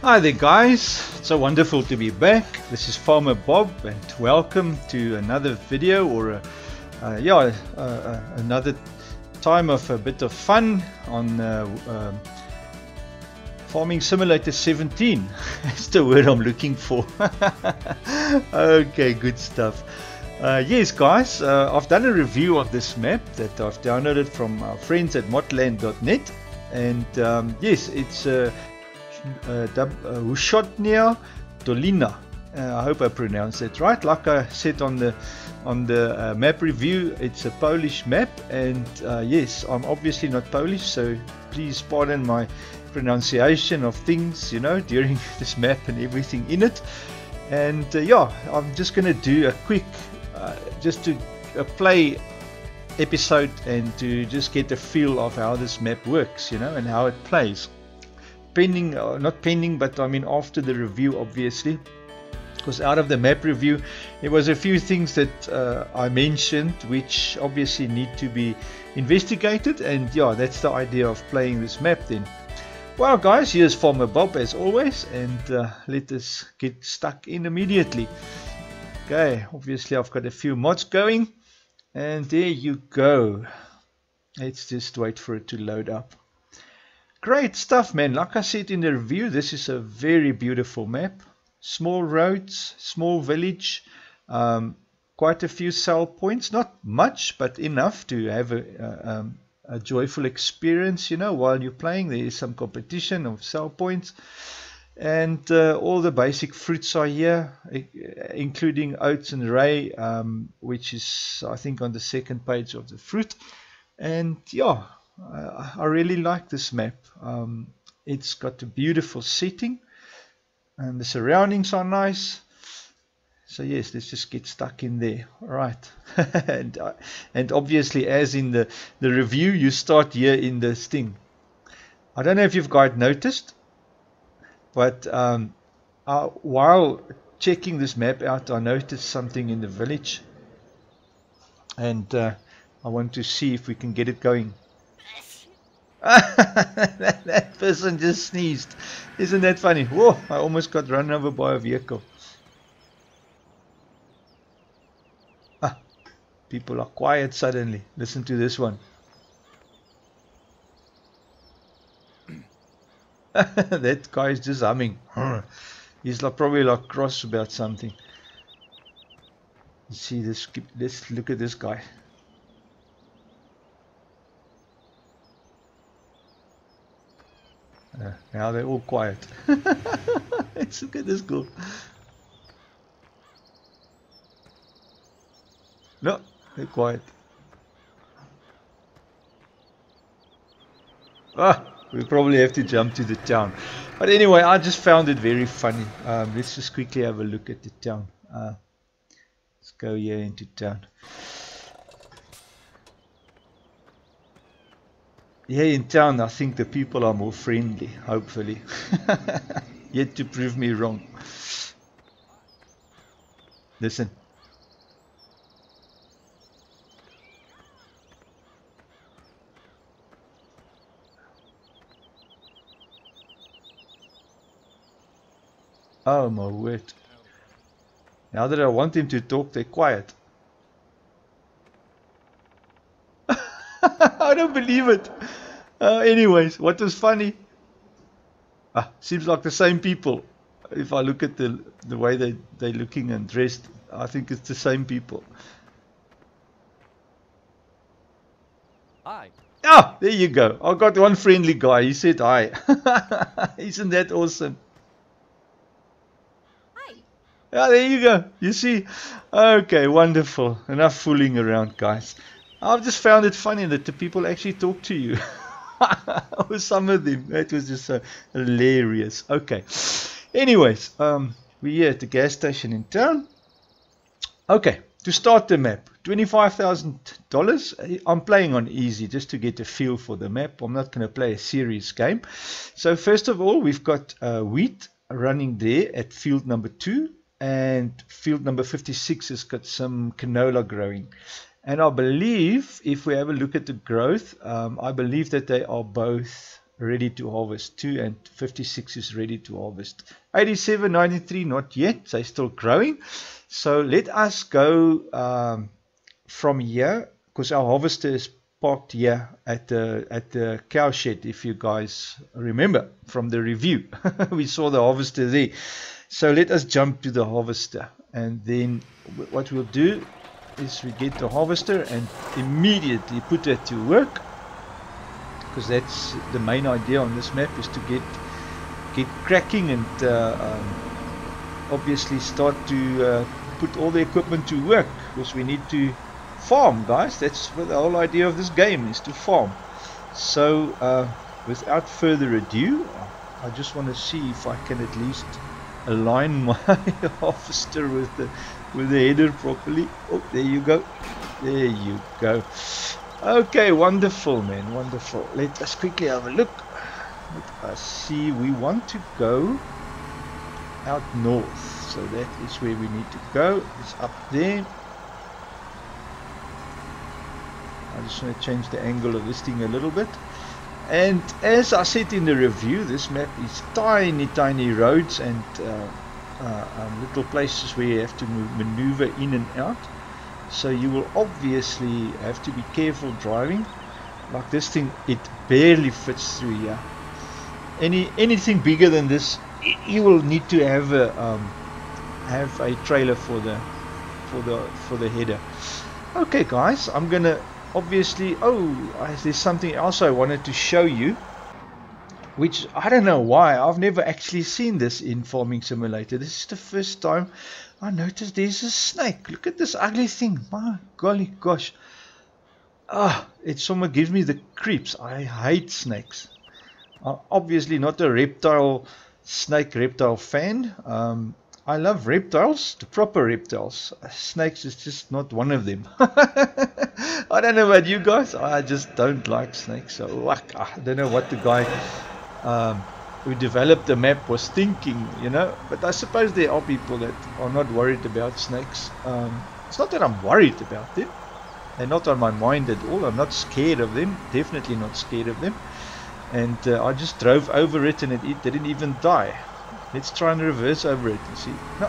Hi there guys, it's so wonderful to be back. This is Farmer Bob and welcome to another video or another time of a bit of fun on Farming Simulator 17. That's the word I'm looking for. Okay, good stuff. Yes guys, I've done a review of this map that I've downloaded from our friends at motland.net, and yes, it's Wschodnia Dolina. I hope I pronounced that right. Like I said on the map review, it's a Polish map, and yes, I'm obviously not Polish, so please pardon my pronunciation of things, you know, during this map and everything in it. And yeah, I'm just gonna do a quick just to play episode and to just get a feel of how this map works, you know, and how it plays. Pending, not pending, but I mean after the review, obviously, because out of the map review there was a few things that I mentioned which obviously need to be investigated, and yeah, that's the idea of playing this map then. Well guys, here's Farmer Bob as always, and let us get stuck in immediately. Okay, obviously I've got a few mods going, and there you go. Let's just wait for it to load up. Great stuff, man. Like I said in the review, this is a very beautiful map. Small roads, small village, quite a few sell points, not much but enough to have a joyful experience, you know, while you're playing. There is some competition of sell points, and all the basic fruits are here, including oats and rye, which is I think on the second page of the fruit. And yeah, I really like this map. It's got a beautiful setting and the surroundings are nice. So yes, let's just get stuck in there. All right. And obviously, as in the review, you start here in this thing. I don't know if you've guys noticed, but while checking this map out, I noticed something in the village, and I want to see if we can get it going. That person just sneezed. Isn't that funny? Whoa, I almost got run over by a vehicle. Ah, people are quiet suddenly. Listen to this one. That guy is just humming. He's probably cross about something. You see this? Let's look at this guy. Now they're all quiet. Let's look at this girl. No, they're quiet. We probably have to jump to the town. But anyway, I just found it very funny. Let's just quickly have a look at the town. Let's go here into town. Here in town, I think the people are more friendly, hopefully. Yet to prove me wrong. Listen. Oh my word. Now that I want him to talk, they're quiet. I don't believe it. Anyways, what was funny? Seems like the same people. If I look at the way they're looking and dressed, I think it's the same people. Hi. Ah, there you go. I got one friendly guy. He said hi. Isn't that awesome? Hi. Yeah, there you go. You see? Okay, wonderful. Enough fooling around, guys. I've just found it funny that the people actually talk to you. Or some of them. That was just so hilarious. Okay. Anyways, we're here at the gas station in town. Okay, to start the map, $25,000. I'm playing on easy just to get a feel for the map. I'm not going to play a serious game. So first of all, we've got wheat running there at field number 2, and field number 56 has got some canola growing. And I believe, if we have a look at the growth, I believe that they are both ready to harvest. 2 and 56 is ready to harvest. 87, 93 not yet, they're still growing. So let us go from here, because our harvester is parked here at the cow shed, if you guys remember from the review. We saw the harvester there. So let us jump to the harvester, and then what we'll do is we get the harvester and immediately put it to work, because that's the main idea on this map, is to get cracking and obviously start to put all the equipment to work, because we need to farm, guys. That's what the whole idea of this game is, to farm. So without further ado, I just want to see if I can at least align my harvester with the header properly. Oh, there you go. There you go. Okay, wonderful, man, wonderful. Let us quickly have a look. Let us see. We want to go out north, so that is where we need to go. It's up there. I just want to change the angle of this thing a little bit. And as I said in the review, this map is tiny roads and little places where you have to maneuver in and out. So you will obviously have to be careful driving. Like this thing, it barely fits through here. Anything bigger than this, you will need to have a trailer for the header. Okay, guys, I'm gonna obviously, there's something else I wanted to show you, which I don't know why I've never actually seen this in Farming Simulator. This is the first time I noticed there's a snake. Look at this ugly thing. My golly gosh. It somewhat gives me the creeps. I hate snakes. I'm obviously not a snake reptile fan. I love reptiles, the proper reptiles. Snakes is just not one of them. I don't know about you guys. I just don't like snakes. So I don't know what the guy who developed the map was thinking, you know. But I suppose there are people that are not worried about snakes. It's not that I'm worried about them. They're not on my mind at all. I'm not scared of them. Definitely not scared of them. And I just drove over it and it didn't even die. Let's try and reverse over it and see. No,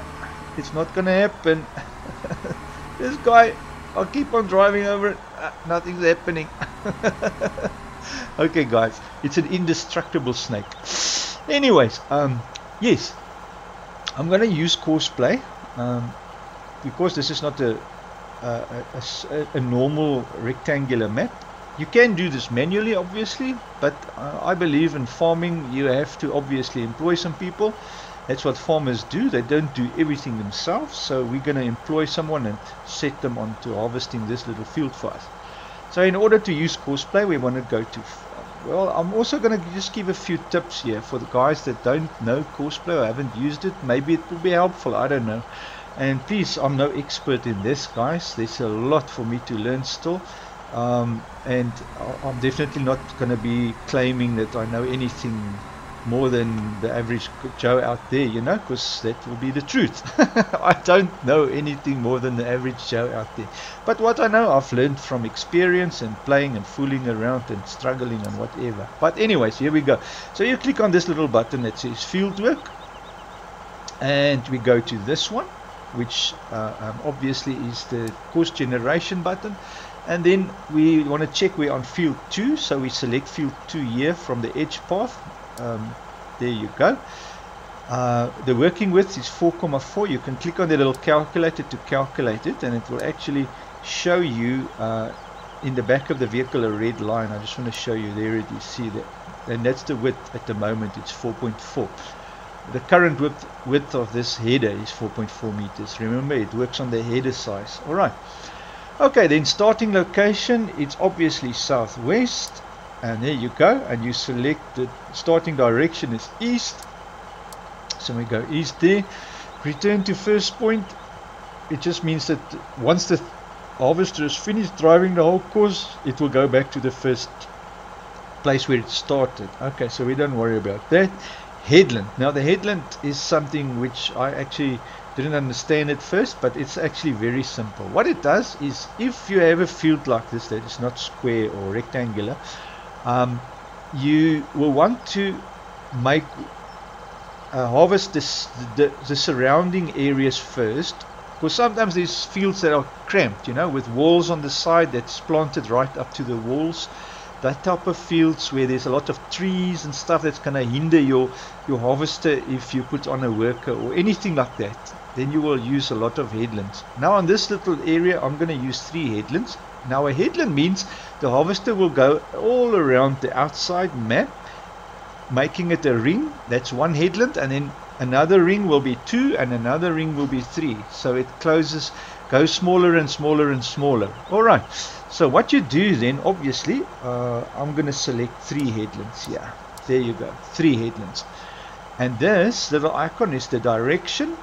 it's not going to happen. This guy, I'll keep on driving over it. Nothing's happening. Okay, guys, it's an indestructible snake. Anyways, yes, I'm going to use courseplay because this is not a normal rectangular map. You can do this manually, obviously, but I believe in farming you have to obviously employ some people. That's what farmers do. They don't do everything themselves, so we're going to employ someone and set them on to harvesting this little field for us. So in order to use courseplay, we want to go to, well, I'm also going to just give a few tips here for the guys that don't know courseplay or haven't used it. Maybe it will be helpful, I don't know. And please, I'm no expert in this, guys. There's a lot for me to learn still. And I'm definitely not going to be claiming that I know anything more than the average Joe out there, you know, because that will be the truth. I don't know anything more than the average Joe out there. But what I know, I've learned from experience and playing and fooling around and struggling and whatever. But anyways, here we go. So you click on this little button that says field work, and we go to this one, which obviously is the course generation button. And then we want to check we're on field 2, so we select field 2 here from the edge path. There you go. The working width is 4,4. You can click on the little calculator to calculate it, and it will actually show you in the back of the vehicle a red line. I just want to show you there it is. See that, and that's the width at the moment. It's 4.4. The current width of this header is 4.4 meters. Remember, it works on the header size. All right. Okay, then starting location, it's obviously southwest, and there you go, and you select the starting direction is east, so we go east there. Return to first point. It just means that once the harvester is finished driving the whole course, it will go back to the first place where it started. Okay, so we don't worry about that. Headland. Now the headland is something which I actually didn't understand at first, but it's actually very simple. What it does is, if you have a field like this that is not square or rectangular, you will want to make harvest the surrounding areas first, because sometimes there's fields that are cramped, you know, with walls on the side that's planted right up to the walls. That type of fields where there's a lot of trees and stuff that's going to hinder your harvester if you put on a worker or anything like that, then you will use a lot of headlands. Now on this little area I'm going to use 3 headlands. Now a headland means the harvester will go all around the outside map, making it a ring. That's 1 headland, and then another ring will be 2 and another ring will be 3, so it goes smaller and smaller and smaller. Alright, so what you do then, obviously, I'm going to select 3 headlands here. There you go, 3 headlands. And this little icon is the direction.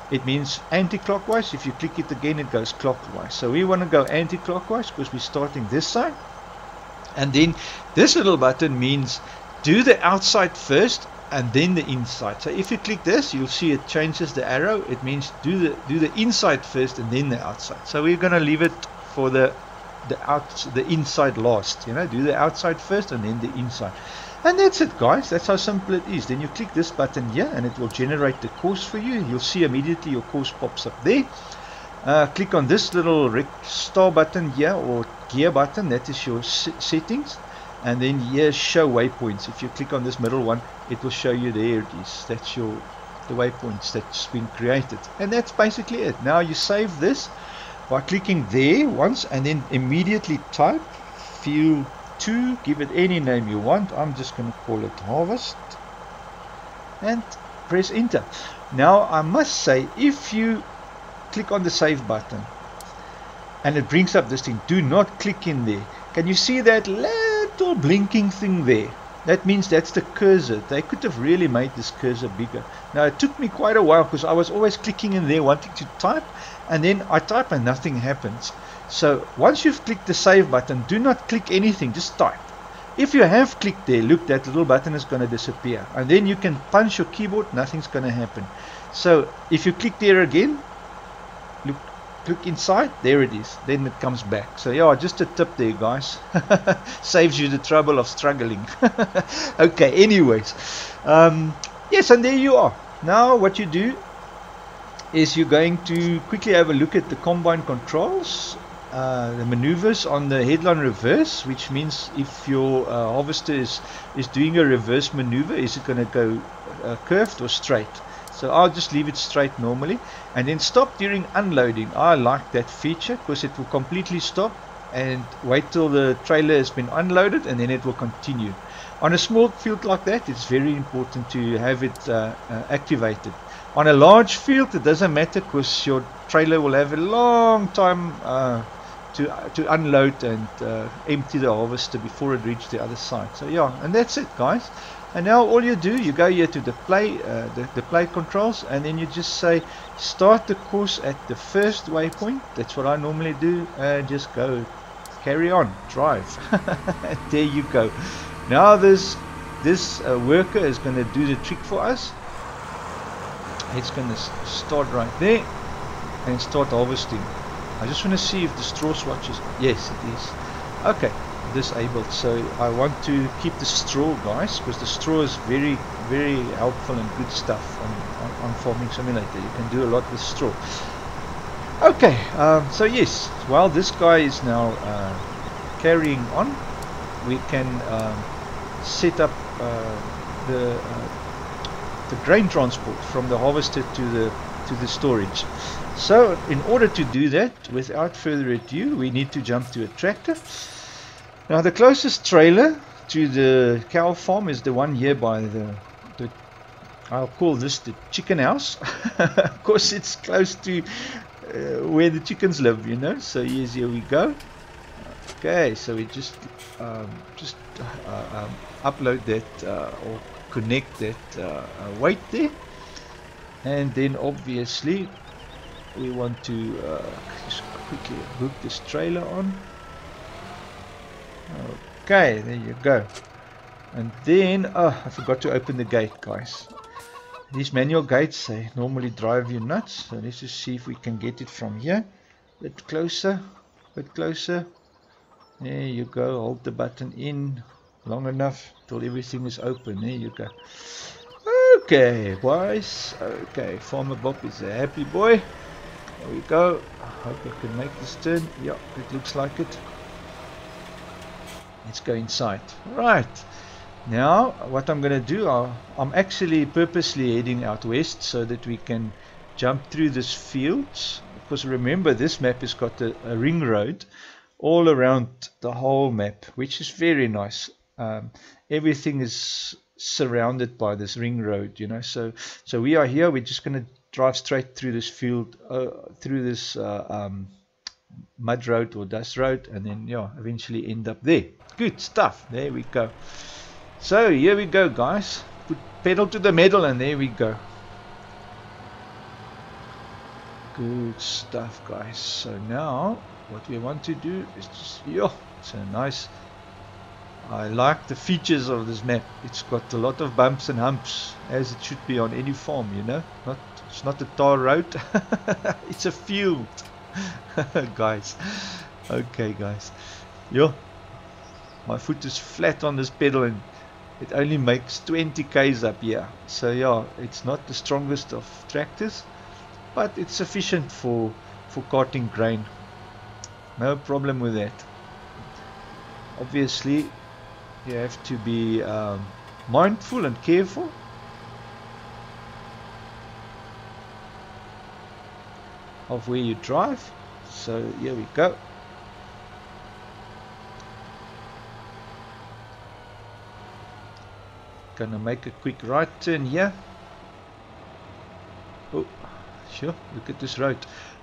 It means anti-clockwise. If you click it again, it goes clockwise. So we want to go anti-clockwise because we're starting this side. And then this little button means do the outside first and then the inside. So if you click this, you'll see it changes the arrow. It means do the inside first and then the outside. So we're going to leave it for the inside last. You know, do the outside first and then the inside. And that's it, guys. That's how simple it is. Then you click this button here and it will generate the course for you. You'll see immediately your course pops up there. Click on this little star button here, or gear button. That is your settings. And then here, show waypoints. If you click on this middle one, it will show you there it is. That's the waypoints that's been created. And that's basically it. Now you save this by clicking there once and then immediately type field 2, give it any name you want. I'm just going to call it harvest, and press enter. Now I must say, if you click on the save button and it brings up this thing, do not click in there. Can you see that little blinking thing there? That means that's the cursor. They could have really made this cursor bigger. Now it took me quite a while because I was always clicking in there wanting to type, and then I type and nothing happens. So once you've clicked the save button, do not click anything, just type. If you have clicked there, look, that little button is going to disappear, and then you can punch your keyboard, nothing's going to happen. So if you click there again, look, click inside, there it is, then it comes back. So yeah, just a tip there, guys. Saves you the trouble of struggling. Okay, anyways, yes, and there you are. Now what you do is you're going to quickly have a look at the combine controls, the maneuvers on the headland reverse, which means if your harvester is doing a reverse maneuver, is it going to go curved or straight? So I'll just leave it straight normally, and then stop during unloading. I like that feature because it will completely stop and wait till the trailer has been unloaded, and then it will continue. On a small field like that, it's very important to have it activated. On a large field, it doesn't matter because your trailer will have a long time to unload and empty the harvester before it reaches the other side. So yeah, and that's it, guys. And now all you do, you go here to the play controls, and then you just say start the course at the first waypoint. That's what I normally do, and just go carry on, drive. There you go. Now this worker is going to do the trick for us. It's going to start right there and start harvesting. I just want to see if the straw swatches. Yes, it is. Okay, disabled. So I want to keep the straw, guys, because the straw is very, very helpful and good stuff on Farming Simulator. You can do a lot with straw. Okay, so yes, while this guy is now carrying on, we can set up the grain transport from the harvester to the storage. So in order to do that, without further ado, we need to jump to a tractor. Now the closest trailer to the cow farm is the one here by the I'll call this the chicken house. Of course it's close to where the chickens live, you know. So yes, here we go. Okay, so we just upload that or connect that weight there, and then obviously we want to just quickly hook this trailer on. Okay, there you go. And then I forgot to open the gate, guys. These manual gates, they normally drive you nuts. So let's just see if we can get it from here. Bit closer, bit closer. There you go. Hold the button in, long enough till everything is open. There you go. Okay, boys. Okay, Farmer Bob is a happy boy. There we go. I hope I can make this turn. Yeah, it looks like it. Let's go inside. Right. Now, what I'm going to do, I'm actually purposely heading out west so that we can jump through this fields. Because remember, this map has got a ring road all around the whole map, which is very nice. Everything is surrounded by this ring road, you know. So we are here. We're just going to drive straight through this field, through this mud road or dust road, and then yeah, eventually end up there. Good stuff. There we go. So here we go, guys. Put pedal to the metal, and there we go. Good stuff, guys. So now what we want to do is just, yeah, it's a nice, I like the features of this map. It's got a lot of bumps and humps, as it should be on any farm, you know. It's not a tar road. It's a field. Guys, okay, guys, yeah, my foot is flat on this pedal and it only makes 20 k's up here. So yeah, it's not the strongest of tractors, but it's sufficient for carting grain. No problem with that. Obviously you have to be mindful and careful. Of where you drive. So here we go. Gonna make a quick right turn here. Oh, sure, look at this road.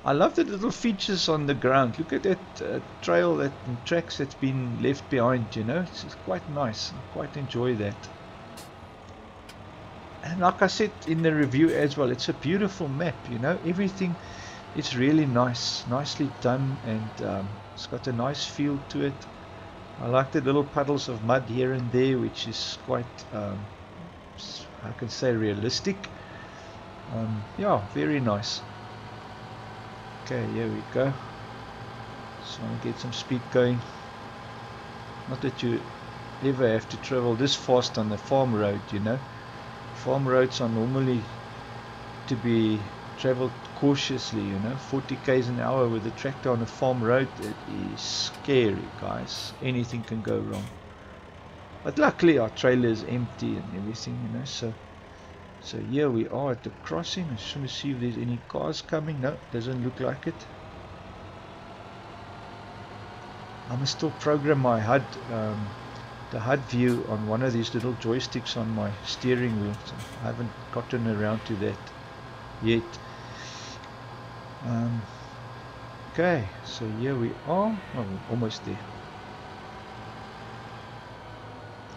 I love the little features on the ground. Look at that trail, that tracks that's been left behind, you know. It's quite nice. I quite enjoy that. And like I said in the review as well, it's a beautiful map, you know. Everything is really nice, nicely done, and it's got a nice feel to it. I like the little puddles of mud here and there, which is quite, I can say, realistic. Yeah, very nice. Okay, here we go. Just want to get some speed going. Not that you ever have to travel this fast on the farm road, you know. Farm roads are normally to be traveled cautiously, you know. 40 k's an hour with a tractor on a farm road, it is scary, guys. Anything can go wrong. But luckily our trailer is empty and everything, you know. So here we are at the crossing. I just want to see if there's any cars coming. No, doesn't look like it. I must still program my HUD, the HUD view on one of these little joysticks on my steering wheel. So I haven't gotten around to that yet. Okay, so here we are. Oh, we're almost there.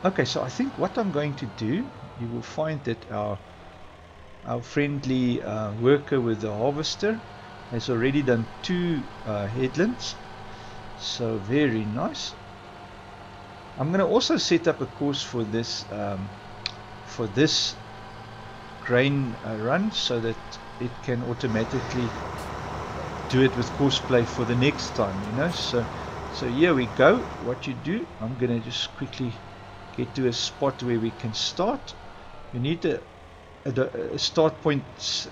Okay, so I think what I'm going to do, you will find that our friendly worker with the harvester has already done 2 headlands. So very nice. I'm going to also set up a course for this grain run, so that it can automatically do it with course play for the next time, you know. So here we go. What you do, I'm going to just quickly get to a spot where we can start. You need a start point,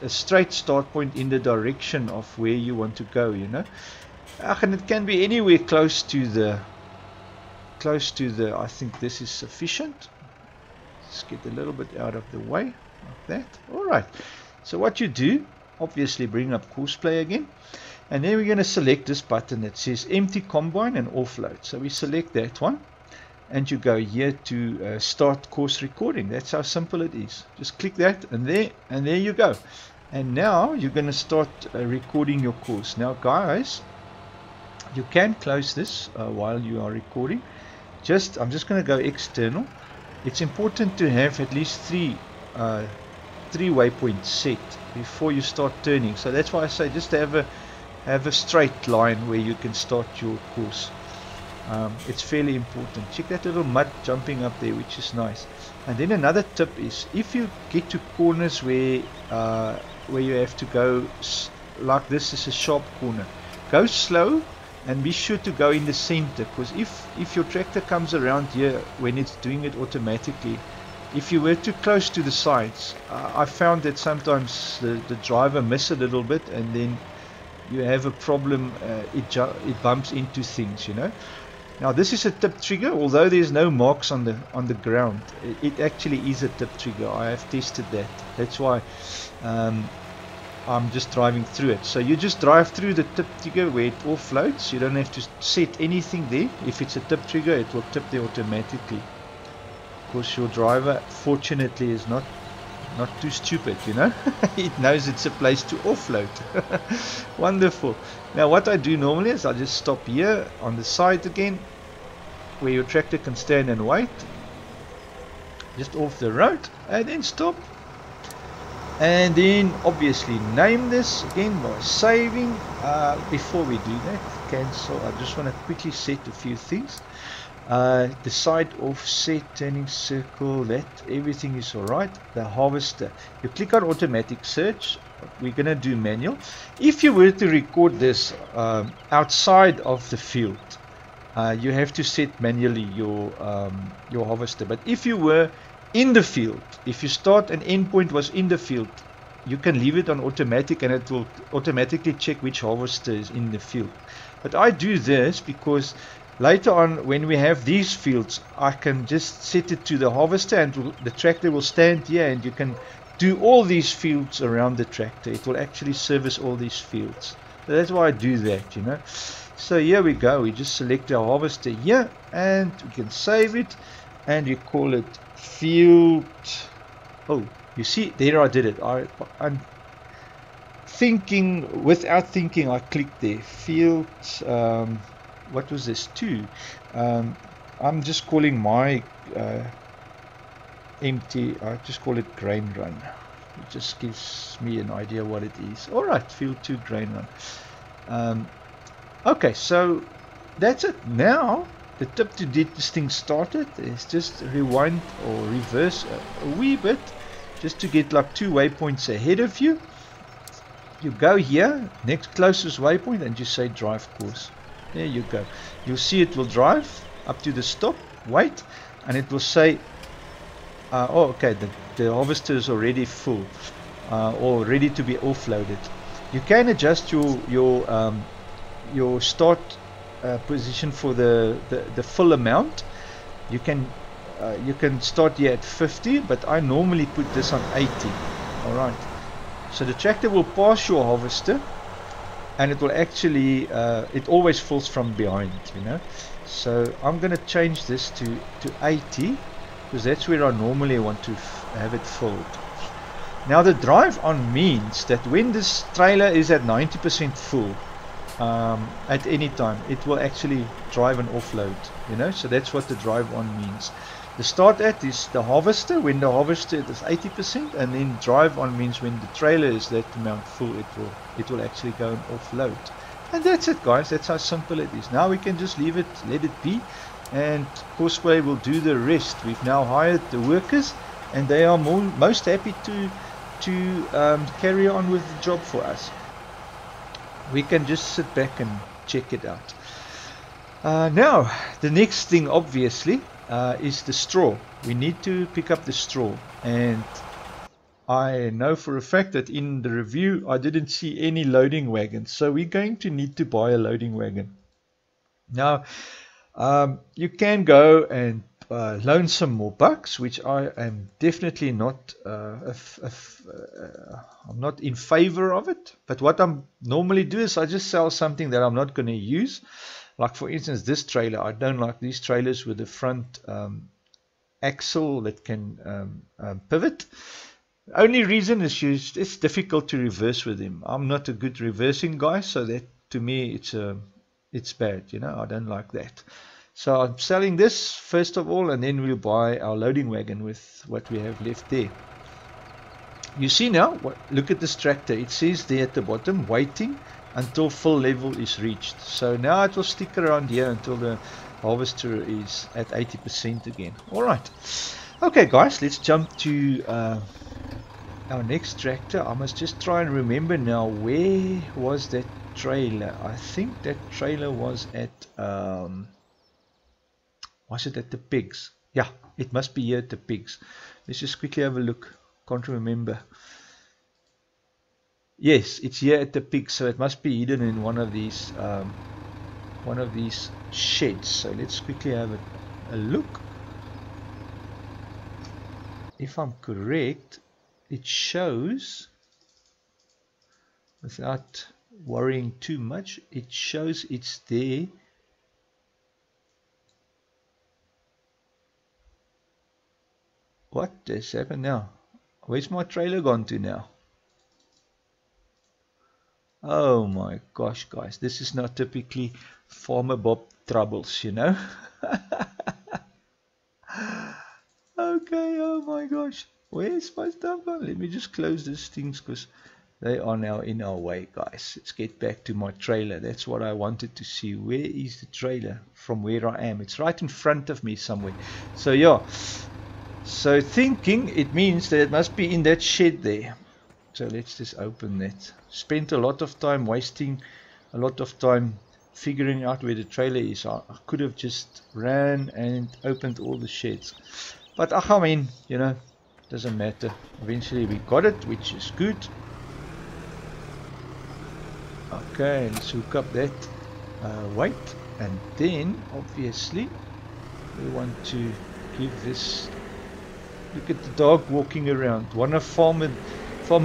a straight start point in the direction of where you want to go, you know. And it can be anywhere close to the I think this is sufficient. Let's get a little bit out of the way like that. Alright, so what you do, obviously bring up course play again, and then we're going to select this button that says empty combine and offload. So we select that one, and you go here to start course recording. That's how simple it is. Just click that, and there you go. And now you're going to start recording your course. Now guys, you can close this while you are recording. I'm just going to go external. It's important to have at least three waypoints set before you start turning. So that's why I say just have a straight line where you can start your course. It's fairly important. Check that little mud jumping up there, which is nice. And then another tip is, if you get to corners where you have to go, like this is a sharp corner, go slow and be sure to go in the center, because if your tractor comes around here when it's doing it automatically, if you were too close to the sides, I found that sometimes the driver miss a little bit, and then you have a problem. It bumps into things, you know. Now this is a tip trigger, although there's no marks on the ground. It actually is a tip trigger. I have tested that. That's why I'm just driving through it. So you just drive through the tip trigger where it offloads. You don't have to set anything there. If it's a tip trigger, it will tip there automatically. Of course, your driver, fortunately, is not too stupid, you know. It knows it's a place to offload. Wonderful. Now what I do normally is I just stop here on the side again, where your tractor can stand and wait, just off the road, and then stop, and then obviously name this again by saving. Before we do that, cancel. I just want to quickly set a few things. The side offset, turning circle, that everything is alright. The harvester, you click on automatic search. We're gonna do manual. If you were to record this outside of the field, you have to set manually your harvester. But if you were in the field, if your start and end point was in the field, you can leave it on automatic, and it will automatically check which harvester is in the field. But I do this because later on, when we have these fields, I can just set it to the harvester, and the tractor will stand here, and you can do all these fields around the tractor. It will actually service all these fields. So that's why I do that, you know. So here we go. We just select our harvester here, and we can save it, and we call it field. Oh, you see, there I did it. I'm thinking, without thinking, I clicked there. Field. What was this? 2. I'm just calling my empty, I just call it grain run. It just gives me an idea what it is. Alright, field 2 grain run. Okay, so that's it. Now the tip to get this thing started is just rewind or reverse a wee bit, just to get like 2 waypoints ahead of you. You go here, next closest waypoint, and you say drive course. There you go. You'll see it will drive up to the stop, wait, and it will say, oh, okay, the harvester is already full, or ready to be offloaded. You can adjust your start position for the full amount. You can start here at 50, but I normally put this on 80. All right. So the tractor will pass your harvester, and it will actually it always falls from behind, you know. So I'm going to change this to 80, because that's where I normally want to have it filled. Now the drive on means that when this trailer is at 90% full at any time, it will actually drive and offload, you know. So that's what the drive on means. The start at is the harvester, when the harvester is 80%, and then drive on means when the trailer is that amount full, it will actually go and offload. And that's it, guys. That's how simple it is. Now we can just leave it, let it be, and Courseway will do the rest. We've now hired the workers, and they are most happy to carry on with the job for us. We can just sit back and check it out. Now the next thing, obviously, is the straw. We need to pick up the straw, and I know for a fact that in the review I didn't see any loading wagons, so we're going to need to buy a loading wagon. Now you can go and loan some more bucks, which I am definitely not I'm not in favor of it. But what I normally do is I just sell something that I'm not going to use. Like for instance this trailer. I don't like these trailers with the front axle that can pivot. The only reason is it's difficult to reverse with them. I'm not a good reversing guy, so that to me it's bad, you know. I don't like that. So I'm selling this first of all, and then we'll buy our loading wagon with what we have left there. You see now, look at this tractor. It says there at the bottom, waiting until full level is reached. So now it will stick around here until the harvester is at 80% again. Alright. Okay guys, let's jump to our next tractor. I must just try and remember now, where was that trailer? I think that trailer was at was it at the pigs? Yeah, it must be here at the pigs. Let's just quickly have a look. Can't remember. Yes, it's here at the pigs, so it must be hidden in one of these sheds. So let's quickly have a look. If I'm correct, it shows, without worrying too much, it shows it's there. What has happened now? Where's my trailer gone to now? Oh my gosh, guys, this is not typically Farmer Bob troubles, you know. Okay, oh my gosh, where's my stuff gone? Let me just close these things because they are now in our way, guys. Let's get back to my trailer. That's what I wanted to see. Where is the trailer from where I am? It's right in front of me somewhere. So yeah, so thinking it means that it must be in that shed there. So let's just open that. Spent a lot of time wasting a lot of time figuring out where the trailer is. I could have just ran and opened all the sheds. But I mean, you know, doesn't matter. Eventually we got it, which is good. Okay, let's hook up that weight. And then, obviously, we want to give this... Look at the dog walking around. One of Farmer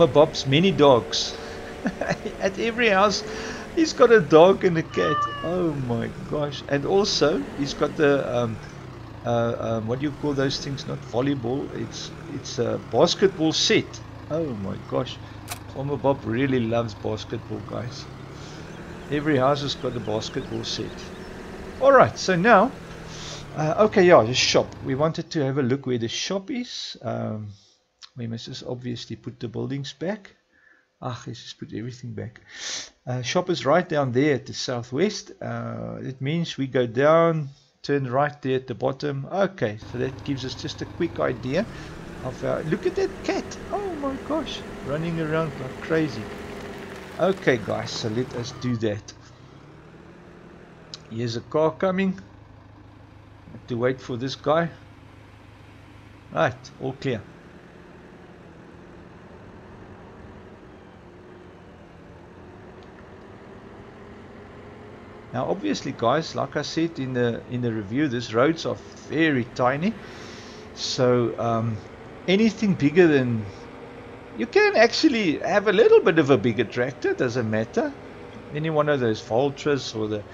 Bob's many dogs. At every house he's got a dog and a cat. Oh my gosh. And also he's got the what do you call those things? Not volleyball, it's a basketball set. Oh my gosh, Farmer Bob really loves basketball, guys. Every house has got a basketball set. Alright, so now okay, yeah, the shop. We wanted to have a look where the shop is. We must just obviously put the buildings back. Let's just put everything back. Shop is right down there at the southwest. It means we go down, turn right there at the bottom. Okay, so that gives us just a quick idea of look at that cat. Oh my gosh, running around like crazy. Okay guys, so let us do that. Here's a car coming. Have to wait for this guy. Right, all clear. Now obviously guys, like I said in the review, these roads are very tiny, so anything bigger than, you can actually have a little bit of a bigger tractor, doesn't matter. Any one of those Voltras or the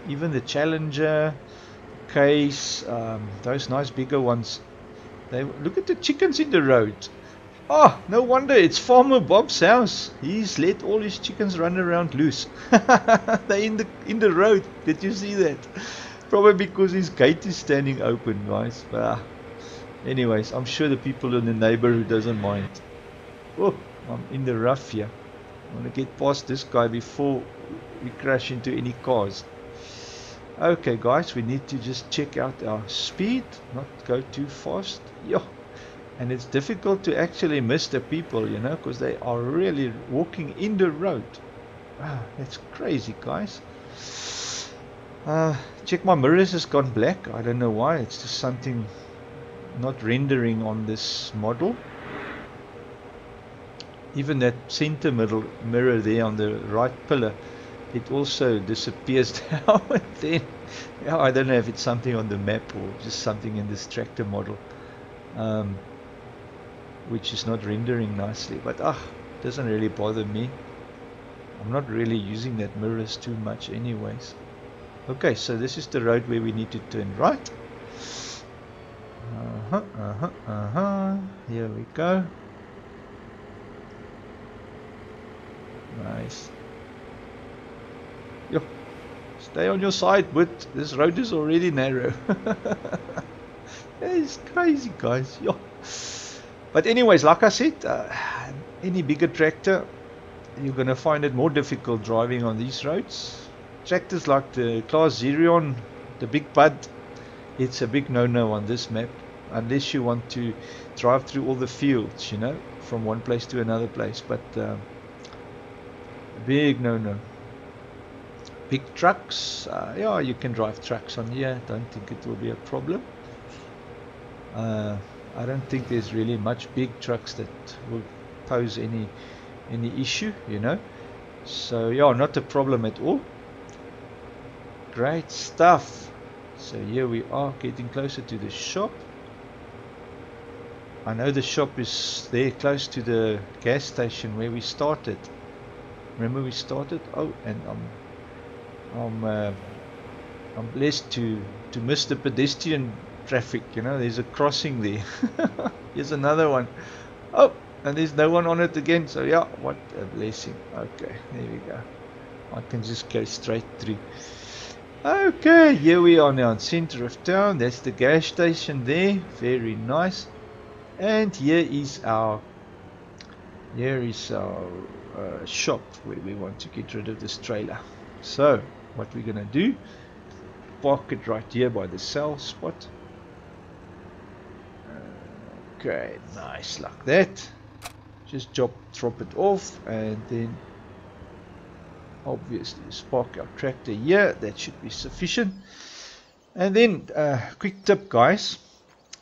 even the Challenger Case, those nice bigger ones. Look at the chickens in the road. Oh, no wonder it's Farmer Bob's house. He's let all his chickens run around loose. They're in the road. Did you see that? Probably because his gate is standing open, guys. Anyways, I'm sure the people in the neighborhood doesn't mind. Oh, I'm in the rough here. I want to get past this guy before we crash into any cars. Okay, guys, we need to just check out our speed, not go too fast. Yeah. And it's difficult to actually miss the people, you know, because they are really walking in the road. Wow, that's crazy, guys. Check, my mirrors has gone black. I don't know why. It's just something not rendering on this model. Even that center middle mirror there on the right pillar, it also disappears now and then. Yeah, I don't know if it's something on the map or just something in this tractor model. Which is not rendering nicely, but it doesn't really bother me. I'm not really using that mirrors too much anyways. Okay, so this is the road where we need to turn right. Here we go. Nice. Yo, stay on your side, but this road is already narrow. It's crazy, guys. Yo. But anyways, like I said, any bigger tractor, you're going to find it more difficult driving on these roads. Tractors like the Class Zerion, the Big Bud, it's a big no-no on this map. unless you want to drive through all the fields, you know, from one place to another place. But big no. Big trucks, yeah, you can drive trucks on here. Don't think it will be a problem. I don't think there's really much big trucks that will pose any issue, you know. So yeah, not a problem at all. Great stuff. So here we are getting closer to the shop. I know the shop is there close to the gas station where we started. Remember we started? Oh, and I'm blessed to miss the pedestrian traffic, you know. There's a crossing there. Here's another one. Oh, and there's no one on it again. So yeah, what a blessing. Okay, there we go. I can just go straight through. Okay, here we are now in center of town. That's the gas station there. Very nice. And here is our shop where we want to get rid of this trailer. So what we're gonna do, park it right here by the sell spot. Okay, nice like that. Just drop it off, and then obviously just park our tractor here. That should be sufficient. And then quick tip, guys,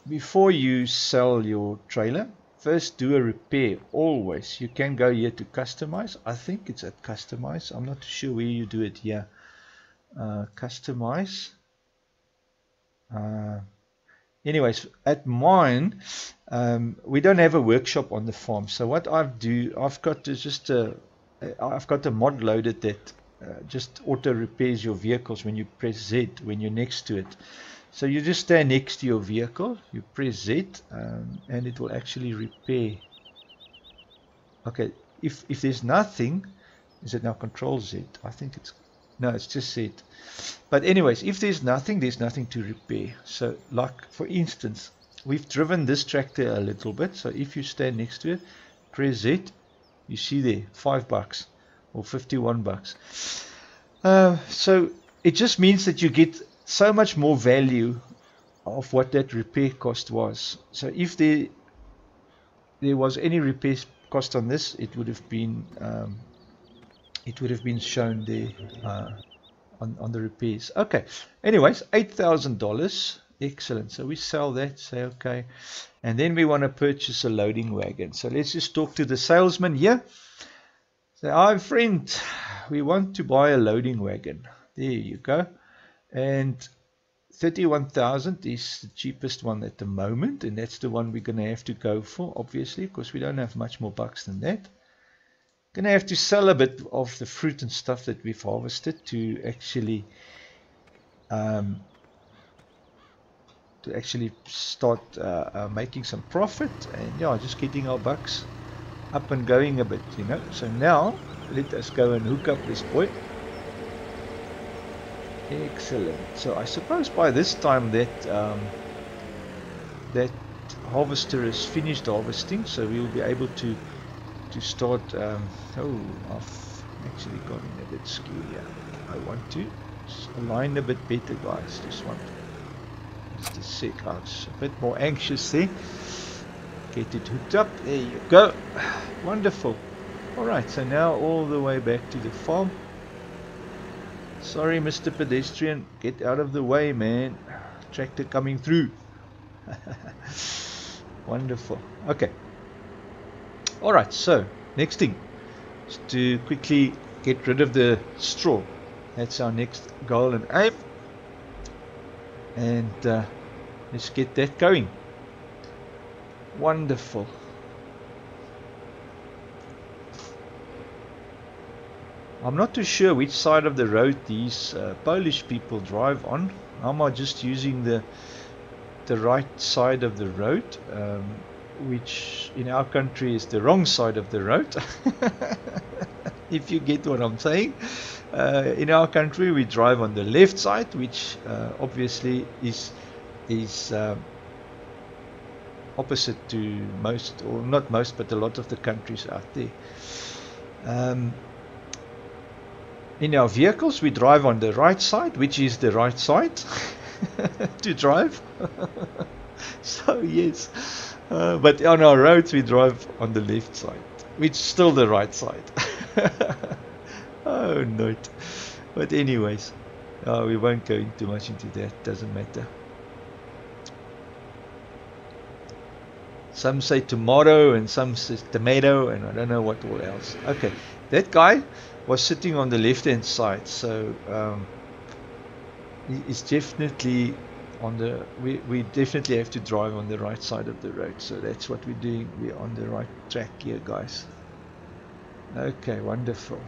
before you sell your trailer, first do a repair. Always. You can go here to customize. I think it's at customize. I'm not sure where you do it here. Customize. Anyways, at mine, we don't have a workshop on the farm. So what I've got a mod loaded that just auto repairs your vehicles when you press Z when you're next to it. So you just stand next to your vehicle, you press Z, and it will actually repair. Okay, if there's nothing, is it now Control Z? I think it's, no, it's just Z. But anyways, if there's nothing to repair. So like for instance, we've driven this tractor a little bit. So if you stand next to it, press Z, you see there $5 or $51. So it just means that you get so much more value of what that repair cost was. So if there was any repair cost on this, it would have been shown there on the repairs. Okay, anyways, $8,000. Excellent. So we sell that, say okay, and then we want to purchase a loading wagon. So let's just talk to the salesman here. Say, hi friend, we want to buy a loading wagon. There you go. And 31,000 is the cheapest one at the moment, and that's the one we're going to have to go for, obviously, because we don't have much more bucks than that. Going to have to sell a bit of the fruit and stuff that we've harvested to actually start making some profit, and yeah, just getting our bucks up and going a bit, you know. So now let us go and hook up this boy. Excellent. So I suppose by this time that that harvester is finished harvesting, so we will be able to start. Oh, I've actually gotten a bit skew here. I want to align a bit better, guys. Just a sec. I was a bit more anxious there. Get it hooked up. There you go. Wonderful. Alright, so now all the way back to the farm. Sorry, Mr. Pedestrian. Get out of the way, man. Tractor coming through. Wonderful. Okay. Alright, so next thing is to quickly get rid of the straw. That's our next goal and aim. And let's get that going. Wonderful. I'm not too sure which side of the road these Polish people drive on. I'm just using the right side of the road, which in our country is the wrong side of the road. If you get what I'm saying. In our country we drive on the left side, which obviously is opposite to most, or not most, but a lot of the countries out there. In our vehicles we drive on the right side, which is the right side to drive. So yes, but on our roads we drive on the left side, which is still the right side. Oh, note. But anyways, we won't go too much into that. Doesn't matter. Some say tomato and some say tomato and I don't know what all else. Okay, that guy was sitting on the left hand side, so he is definitely on the. We definitely have to drive on the right side of the road. So that's what we're doing. We're on the right track here, guys. Okay, wonderful.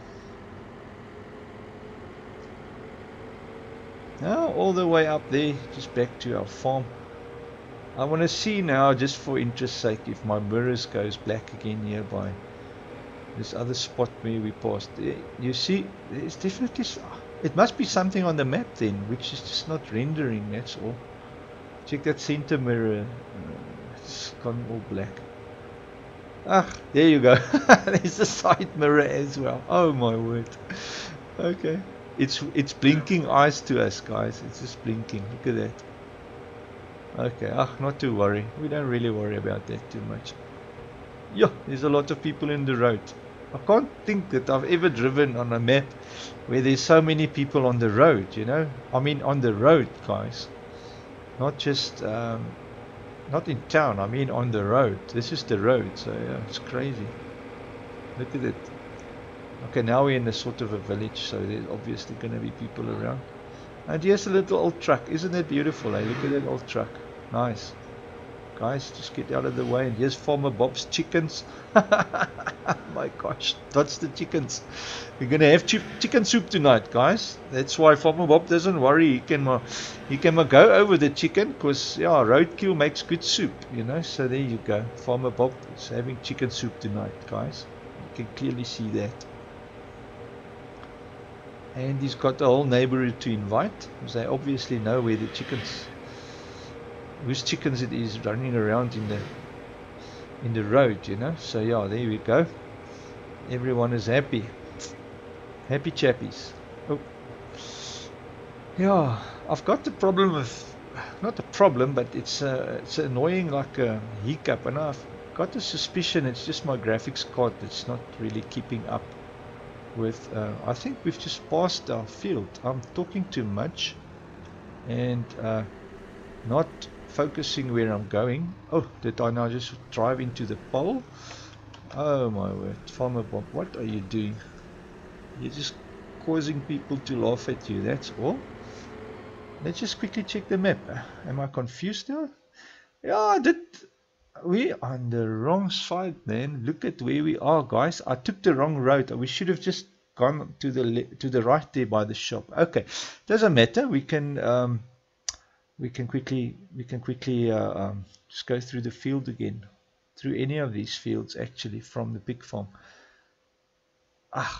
Now all the way up there, just back to our farm. I want to see now, just for interest's sake, if my mirrors goes black again nearby. This other spot where we passed. You see, there's definitely... It must be something on the map then, which is just not rendering, that's all. Check that center mirror. It's gone all black. Ah, there you go. There's the side mirror as well. Oh my word. Okay. It's blinking eyes to us, guys. It's just blinking. Look at that. Okay, not to worry. We don't really worry about that too much. Yeah, there's a lot of people in the road. I can't think that I've ever driven on a map where there's so many people on the road, you know. I mean on the road, guys. Not just, not in town, I mean on the road. This is the road, so yeah, it's crazy. Look at it. Okay, now we're in a sort of a village, so there's obviously going to be people around. And here's a little old truck. Isn't it beautiful, eh? Look at that old truck. Nice. Guys, just get out of the way. And here's Farmer Bob's chickens. My gosh, that's the chickens. We're going to have chicken soup tonight, guys. That's why Farmer Bob doesn't worry. He can go over the chicken because, yeah, roadkill makes good soup, you know. So there you go. Farmer Bob is having chicken soup tonight, guys. You can clearly see that. And he's got the whole neighborhood to invite, because they obviously know where the chickens, whose chickens it is running around in the road, you know. So yeah, there we go. Everyone is happy. Happy chappies. Oh, yeah. I've got the problem of, not a problem, but it's annoying, like a hiccup, and I've got a suspicion it's just my graphics card that's not really keeping up with. I think we've just passed our field. I'm talking too much and not focusing where I'm going. Oh, did I now just drive into the pole? Oh my word, Farmer Bob, what are you doing? You're just causing people to laugh at you, that's all. Let's just quickly check the map. Am I confused now? Yeah, I did. We're on the wrong side, man. Look at where we are, guys. I took the wrong road. We should have just gone to the right there by the shop. Okay, doesn't matter. We can quickly just go through the field again, through any of these fields actually from the pig farm.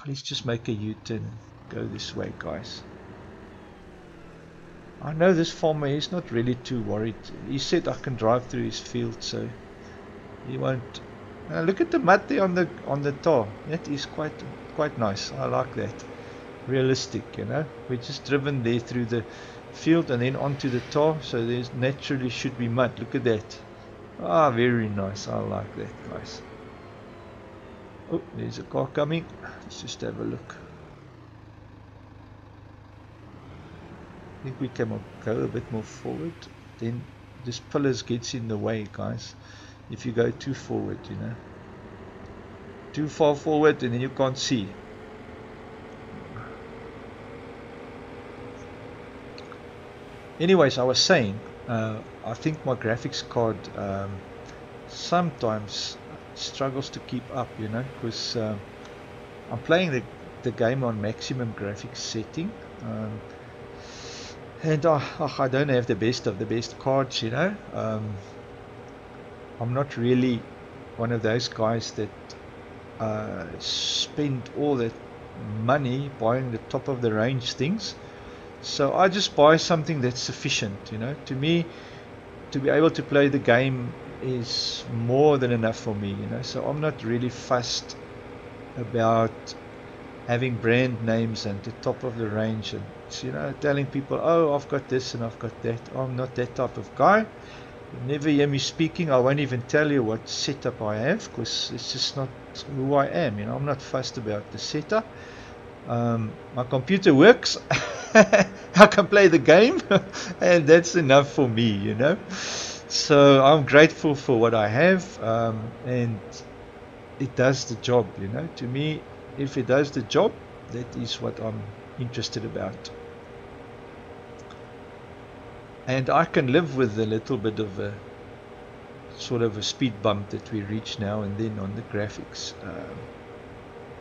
Let's just make a U-turn. Go this way, guys. I know this farmer is not really too worried. He said I can drive through his field, so he won't. Look at the mud there on the tar. That is quite nice. I like that. Realistic, you know. We're just driven there through the field and then onto the tar, so there's naturally should be mud. Look at that. Very nice. I like that, guys. Oh, there's a car coming. Let's just have a look. I think we can go a bit more forward. Then this pillars gets in the way, guys. If you go too forward, you know. Too far forward and then you can't see. Anyways, I was saying, I think my graphics card sometimes struggles to keep up, you know, because I'm playing the game on maximum graphics setting, and I don't have the best of the best cards, you know. I'm not really one of those guys that spend all that money buying the top of the range things. So I just buy something that's sufficient, you know. To me, to be able to play the game is more than enough for me, you know. So I'm not really fussed about having brand names and the top of the range and, you know, telling people, oh, I've got this and I've got that. I'm not that type of guy. You never hear me speaking. I won't even tell you what setup I have, because it's just not who I am. You know, I'm not fussed about the setup. My computer works. I can play the game, and that's enough for me, you know. So I'm grateful for what I have, and it does the job, you know. To me, if it does the job, that is what I'm interested about. And I can live with a little bit of a sort of a speed bump that we reach now and then on the graphics.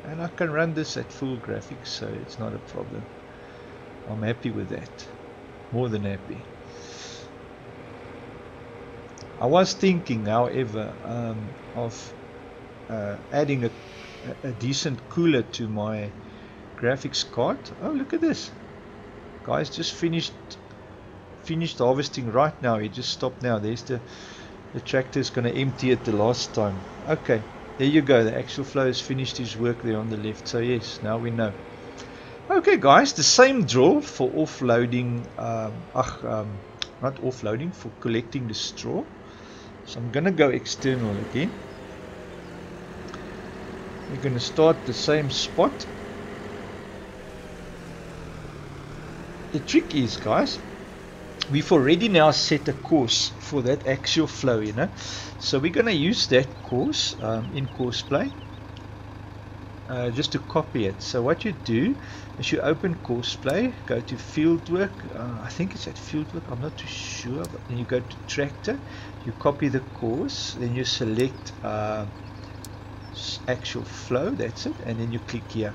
And I can run this at full graphics, so it's not a problem. I'm happy with that. More than happy. I was thinking, however, of adding a decent cooler to my graphics card. Oh, look at this. Guys just finished harvesting right now. He just stopped now. There's the tractor is going to empty it the last time. Okay, there you go. The actual flow has finished his work there on the left. So yes, now we know. Okay guys, the same drill for offloading, not offloading, for collecting the straw. So I'm going to go external again. We're going to start the same spot. The trick is, guys, we've already now set a course for that axial flow, you know. So we're going to use that course in course play. Just to copy it. So what you do is you open course play, go to fieldwork, I think it's at fieldwork, I'm not too sure, but then you go to tractor, you copy the course, then you select actual flow, that's it, and then you click here,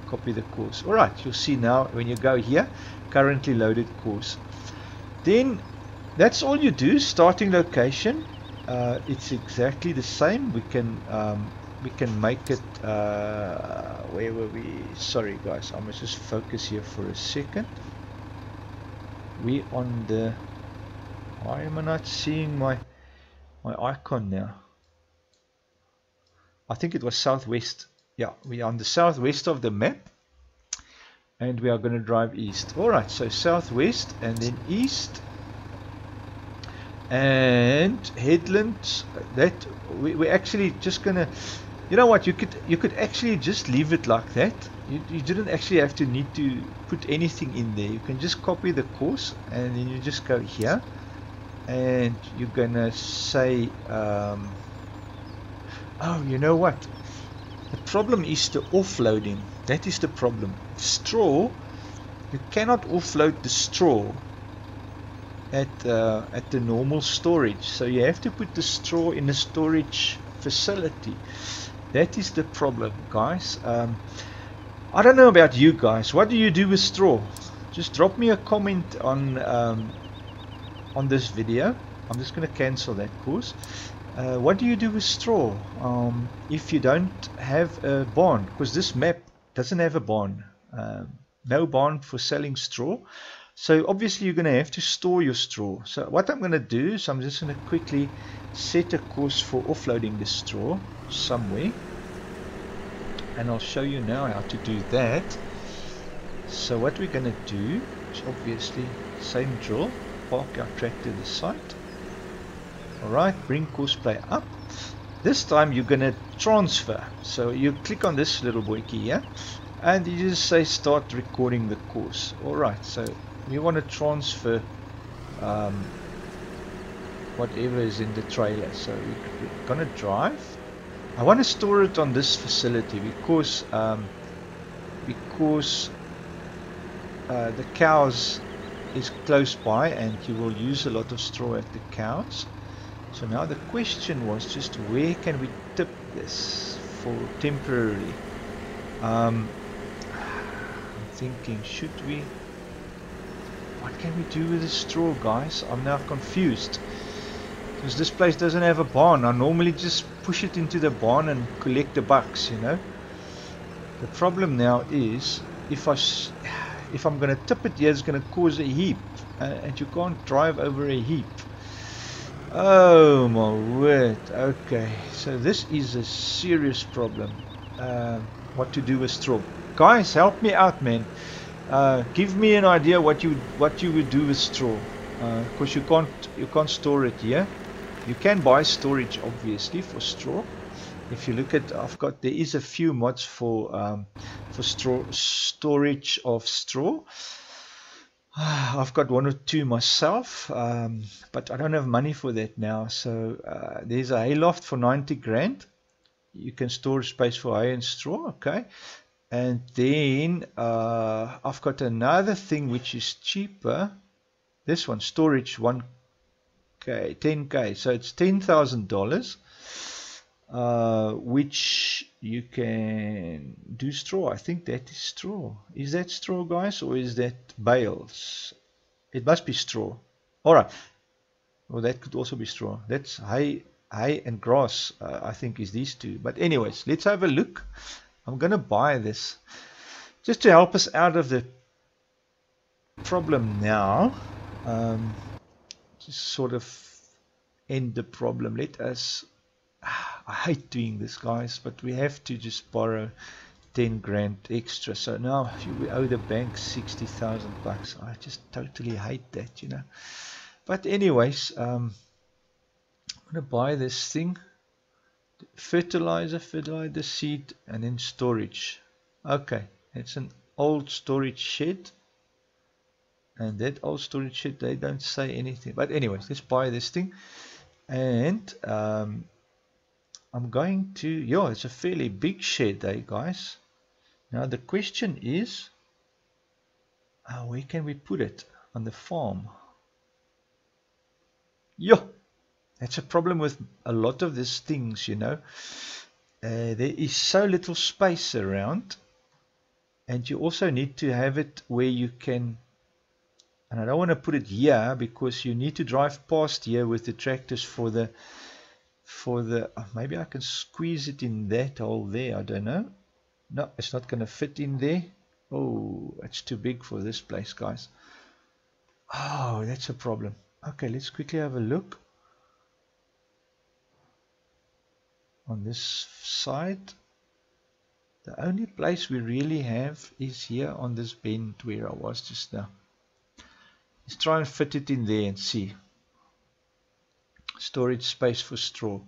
copy the course. Alright, you'll see now when you go here, currently loaded course. Then that's all you do. Starting location, it's exactly the same. We can make it, where were we? Sorry guys, I must just focus here for a second. We on the, why am I not seeing my icon now? I think it was southwest. Yeah, we are on the southwest of the map, and we are going to drive east. Alright, so southwest and then east, and headlands. That we're actually just gonna, you know what, you could actually just leave it like that. You didn't actually have to need to put anything in there. You can just copy the course, and then you just go here, and you're gonna say, oh, you know what, the problem is the offloading. That is the problem. Straw, you cannot offload the straw at the normal storage, so you have to put the straw in a storage facility. That is the problem, guys. I don't know about you guys. What do you do with straw? Just drop me a comment on this video. I'm just going to cancel that course. What do you do with straw if you don't have a barn? Because this map doesn't have a barn. No barn for selling straw. So obviously you're going to have to store your straw. So what I'm going to do is I'm just going to quickly set a course for offloading the straw somewhere. And I'll show you now how to do that. So what we're going to do is obviously same drill. Park our tractor to the site. Alright, bring course play up. This time you're going to transfer. So you click on this little boy key here, and you just say start recording the course. Alright, so we want to transfer whatever is in the trailer. So we're going to drive. I want to store it on this facility because the cows is close by, and you will use a lot of straw at the cows. So now the question was just where can we tip this for temporarily? I'm thinking, should we, what can we do with the straw, guys? I'm now confused because this place doesn't have a barn. I normally just push it into the barn and collect the bucks, you know. The problem now is if I'm going to tip it here, it's going to cause a heap, and you can't drive over a heap. Oh my word. Okay, so this is a serious problem. What to do with straw, guys? Help me out, man. Give me an idea what you would do with straw. because you can't store it here. You can buy storage obviously for straw. If you look at, there is a few mods for storage of straw. I've got one or two myself, but I don't have money for that now. So there's a hayloft for 90 grand. You can store space for hay and straw, okay. And then I've got another thing which is cheaper. This one, storage 1k, 10k. So it's $10,000. Which you can do straw. I think that is straw. Is that straw, guys, or is that bales? It must be straw. Alright. Well, that could also be straw. That's hay and grass, I think, is these two. But anyways, let's have a look. I'm going to buy this just to help us out of the problem now. Just sort of end the problem. Let us... I hate doing this, guys, but we have to just borrow 10 grand extra. So now we owe the bank 60,000 bucks. I just totally hate that, you know. But anyways, I'm gonna buy this thing. Fertilizer seed, and then storage. Okay, it's an old storage shed. And that old storage shed, they don't say anything. But anyways, let's buy this thing. And I'm going to, yeah, it's a fairly big shed, guys. Now the question is, where can we put it on the farm? Yeah, that's a problem with a lot of these things, you know. There is so little space around, and you also need to have it where you can, and I don't want to put it here because you need to drive past here with the tractors for the maybe I can squeeze it in that hole there. I don't know. No, it's not going to fit in there. Oh, it's too big for this place, guys. Oh, that's a problem. Okay, let's quickly have a look on this side. The only place we really have is here on this bend where I was just now. Let's try and fit it in there and see. Storage space for straw.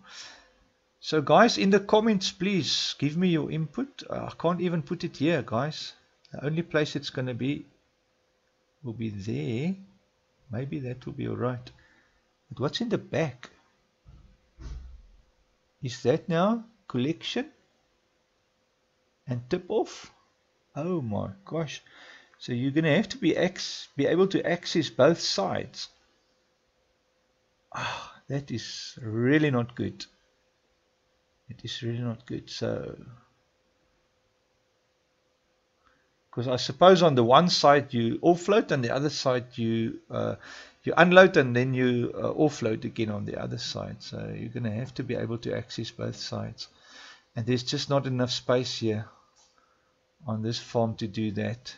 So guys, in the comments, please give me your input. I can't even put it here, guys. The only place it's going to be will be there. Maybe that will be alright. But what's in the back? Is that now collection and tip off? Oh my gosh. So you're going to have to be able to access both sides. That is really not good. It is really not good. So, because I suppose on the one side you offload, and the other side you unload, and then you offload again on the other side. So you're going to have to be able to access both sides, and there's just not enough space here on this farm to do that.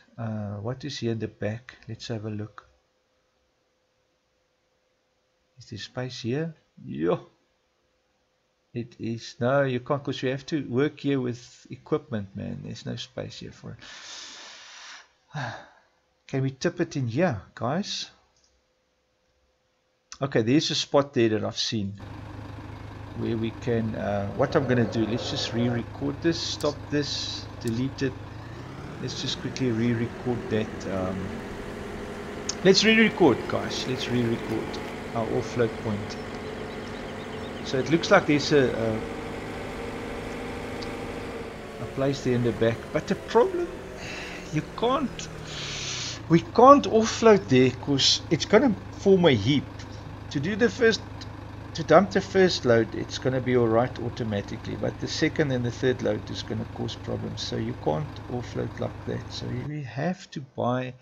What is here in the back? Let's have a look. Is there space here? Yeah. It is. No, you can't, because you have to work here with equipment, man. There's no space here for it. Can we tip it in here, guys? Okay, there's a spot there that I've seen where we can, what I'm going to do, let's just re-record this, stop this, delete it. Let's just quickly re-record that. Let's re-record, guys. Let's re-record our offload point. So it looks like there's a place there in the back, but the problem, we can't offload there because it's going to form a heap. To dump the first load, it's going to be alright automatically, but the second and the third load is going to cause problems. So you can't offload like that. So we have to buy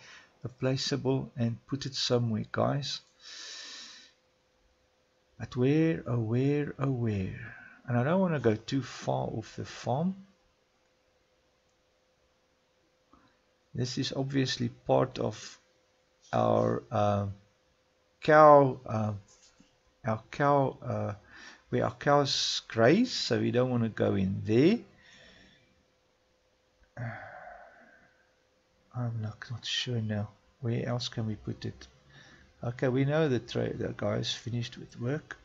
a placeable and put it somewhere, guys. But where, oh where, oh where? And I don't want to go too far off the farm. This is obviously part of our where our cows graze, so we don't want to go in there. I'm not sure now. Where else can we put it? Okay, we know the guy's finished with work.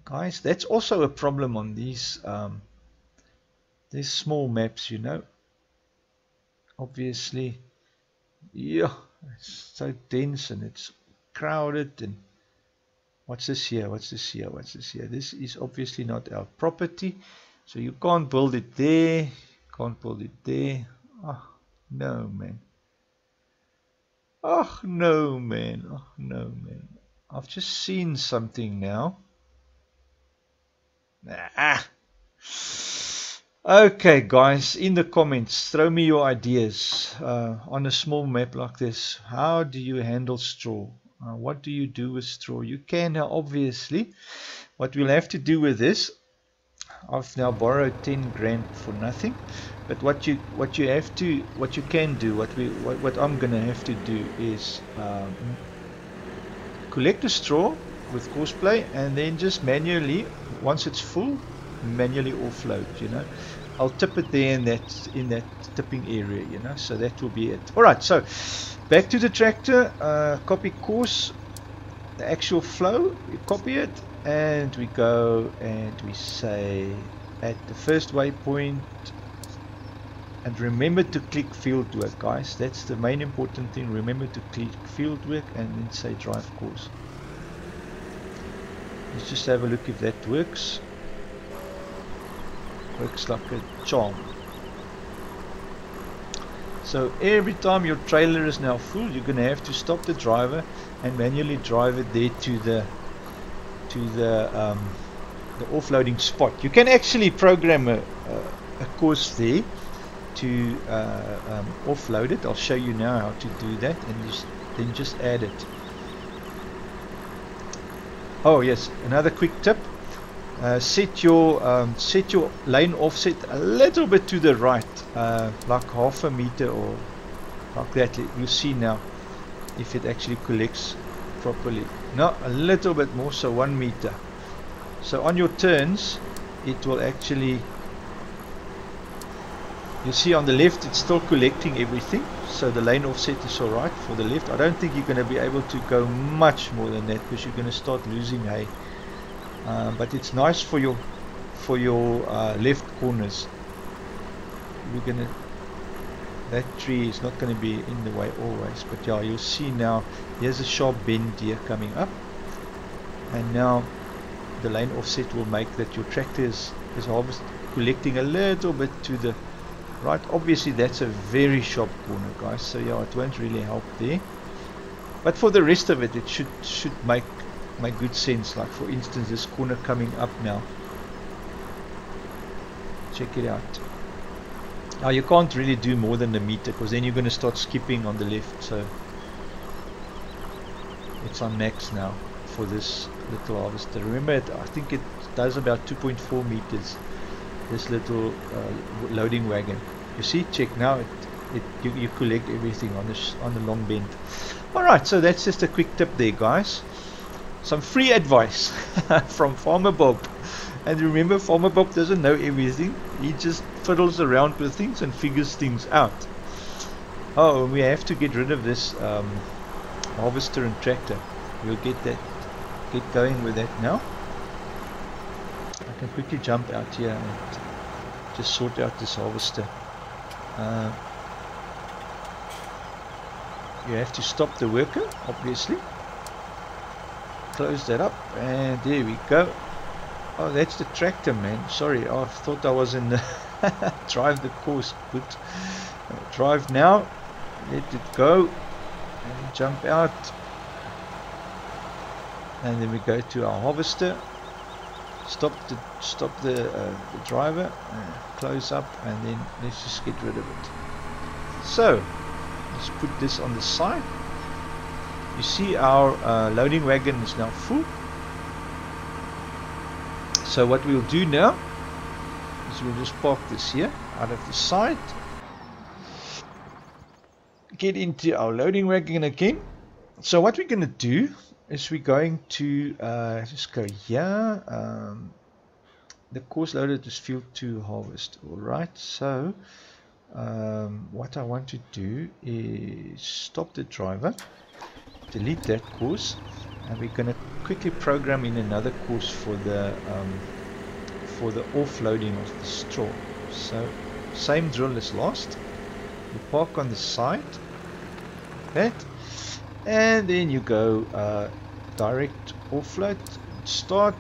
Guys, that's also a problem on these small maps, you know. Obviously, yeah, it's so dense and it's crowded. And what's this here? What's this here? What's this here? This is obviously not our property, so you can't build it there. Can't build it there. Oh no, man. Oh no, man. Oh no, man. I've just seen something now. Ah. Okay, guys, in the comments, throw me your ideas on a small map like this. How do you handle straw? What do you do with straw? You can obviously. What we'll have to do with this, I've now borrowed 10 grand for nothing. But what you can do, what I'm gonna have to do is collect the straw with Courseplay and then just manually, once it's full, manually offload, you know. I'll tip it there in that tipping area, you know, so that will be it. Alright, so back to the tractor, copy course, the actual flow, we copy it, and we go and we say at the first waypoint, and remember to click field work, guys. That's the main important thing. Remember to click field work and then say drive course. Let's just have a look if that works. Works like a charm. So every time your trailer is now full, you're going to have to stop the driver and manually drive it there to the offloading spot. You can actually program a course there to offload it. I'll show you now how to do that, and then just add it. Oh yes, another quick tip. Set your lane offset a little bit to the right, like half a meter or like that. You'll see now if it actually collects properly. No, a little bit more, so 1 meter. So on your turns, it will actually, you see on the left it's still collecting everything, so the lane offset is alright for the left. I don't think you're going to be able to go much more than that because you're going to start losing hay. But it's nice for your left corners. We're gonna, that tree is not going to be in the way always, but yeah, you'll see now here's a sharp bend here coming up, and now the lane offset will make that your tractor is collecting a little bit to the right. Obviously that's a very sharp corner, guys, so yeah, it won't really help there, but for the rest of it, it should make good sense. Like for instance, this corner coming up now, check it out. Now you can't really do more than a meter because then you're going to start skipping on the left, so it's on max now for this little harvester. Remember, I think it does about 2.4 meters, this little loading wagon. You see, check now, you collect everything on the long bend. Alright, so that's just a quick tip there, guys. Some free advice from Farmer Bob. And remember, Farmer Bob doesn't know everything. He just fiddles around with things and figures things out. Oh, we have to get rid of this harvester and tractor. We'll get going with that now. I can quickly jump out here and just sort out this harvester. You have to stop the worker, obviously. Close that up, and there we go. Oh, that's the tractor, man. Sorry, I thought I was in the drive the course. Good. Drive now. Let it go. And jump out. And then we go to our harvester. Stop the driver. Close up, and then let's just get rid of it. So let's put this on the side. You see our loading wagon is now full. So what we'll do now is we'll just park this here out of the side. Get into our loading wagon again. So what we're going to do is we're going to just go here. The course loaded is field to harvest. Alright, so what I want to do is stop the driver. delete that course, and we're going to quickly program in another course for the offloading of the straw. So same drill as last. You park on the side, like that, and then you go direct offload, start,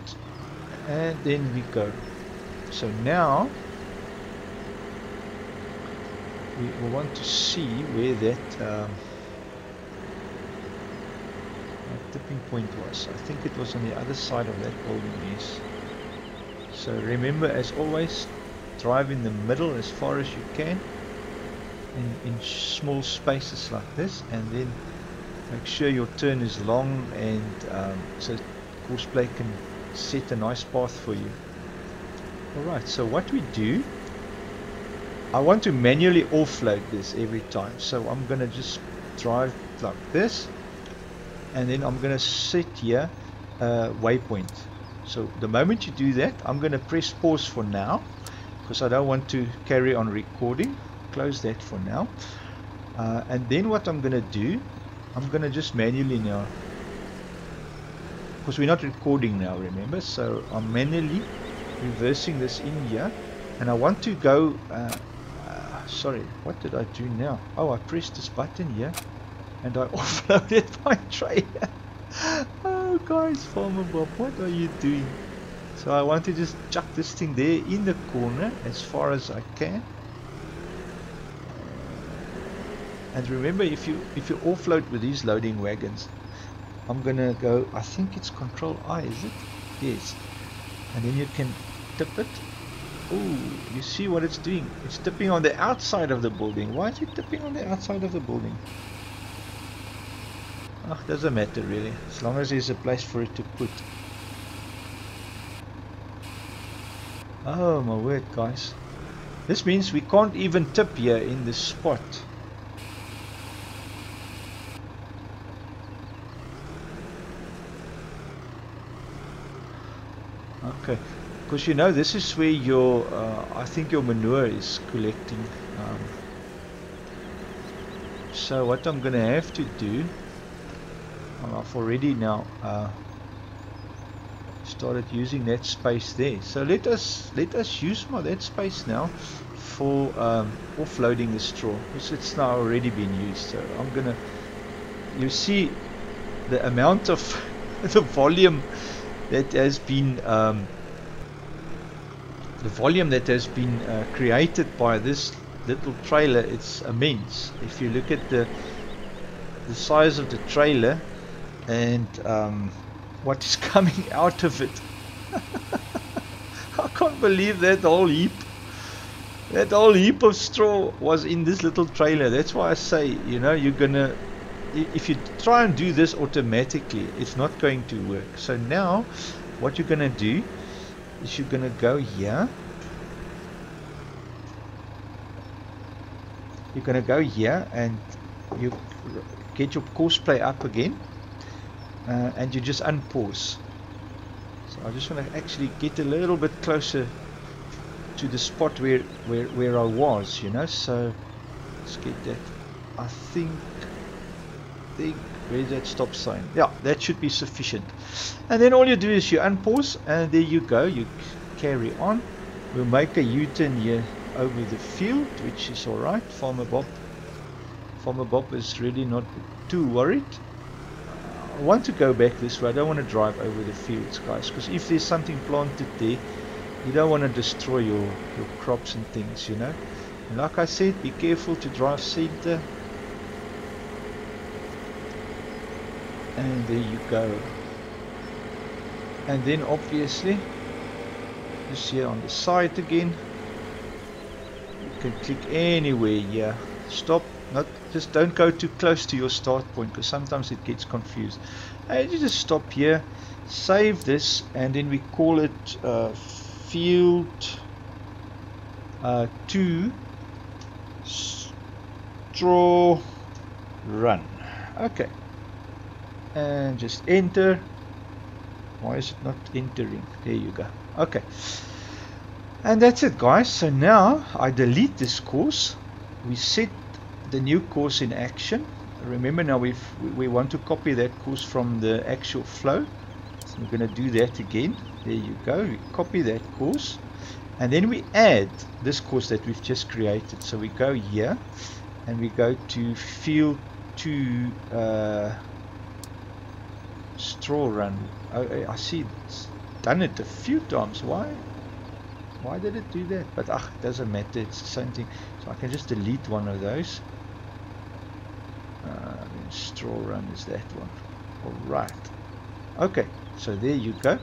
and then we go. So now we want to see where that tipping point was. I think it was on the other side of that building. Yes. So remember, as always, drive in the middle as far as you can in small spaces like this, and then make sure your turn is long, and so course play can set a nice path for you. Alright, so what we do, I want to manually offload this every time, so I'm going to just drive like this, and then I'm going to set here a waypoint. So the moment you do that, I'm going to press pause for now, because I don't want to carry on recording. Close that for now, and then what I'm going to do, I'm going to just manually now, because we're not recording now, remember, so I'm manually reversing this in here, and I want to go sorry, what did I do now? Oh, I pressed this button here and I offloaded my trailer. Oh guys, Farmer Bob, what are you doing? So I want to just chuck this thing there in the corner as far as I can. And remember, if you offload with these loading wagons, I'm gonna go, I think it's Control I, is it? Yes. And then you can tip it. Oh, you see what it's doing? It's tipping on the outside of the building. Why is it tipping on the outside of the building? Oh, doesn't matter really, as long as there's a place for it to put. Oh my word, guys. This means we can't even tip here in this spot. Okay, because you know this is where your I think your manure is collecting. So what I'm gonna have to do, I've already now started using that space there. So let us use that space now for offloading the straw, because it's now already been used. So I'm gonna, you see the amount of the volume that has been created by this little trailer. It's immense. If you look at the size of the trailer and what is coming out of it, I can't believe that whole heap of straw was in this little trailer. That's why I say, you know, you're gonna, if you try and do this automatically, it's not going to work. So now what you're gonna do is you're gonna go here, and you get your course play up again, and you just unpause. So I just want to actually get a little bit closer to the spot where I was, you know. So let's get that. I think where's that stop sign? Yeah, that should be sufficient. And then all you do is you unpause, and there you go, you carry on. We'll make a U-turn here over the field, which is alright. Farmer Bob is really not too worried. I want to go back this way. I don't want to drive over the fields, guys, because if there's something planted there, you don't want to destroy your crops and things, you know. And like I said, be careful to drive center. And there you go. And then obviously just here on the side again, you can click anywhere here. Stop, just don't go too close to your start point, because sometimes it gets confused. And you just stop here, save this, and then we call it field 2 straw run. Okay, and just enter. Why is it not entering? There you go. Okay, and that's it, guys. So now I delete this course. We set the new course in action, remember now we want to copy that course from the actual flow. So we're going to do that again. There you go. We copy that course, and then we add this course that we've just created. So we go here and we go to field 2 straw run. I see it's done it a few times. Why did it do that? But it doesn't matter, it's the same thing. So I can just delete one of those. Straw run is that one. Alright. Okay, so there you go.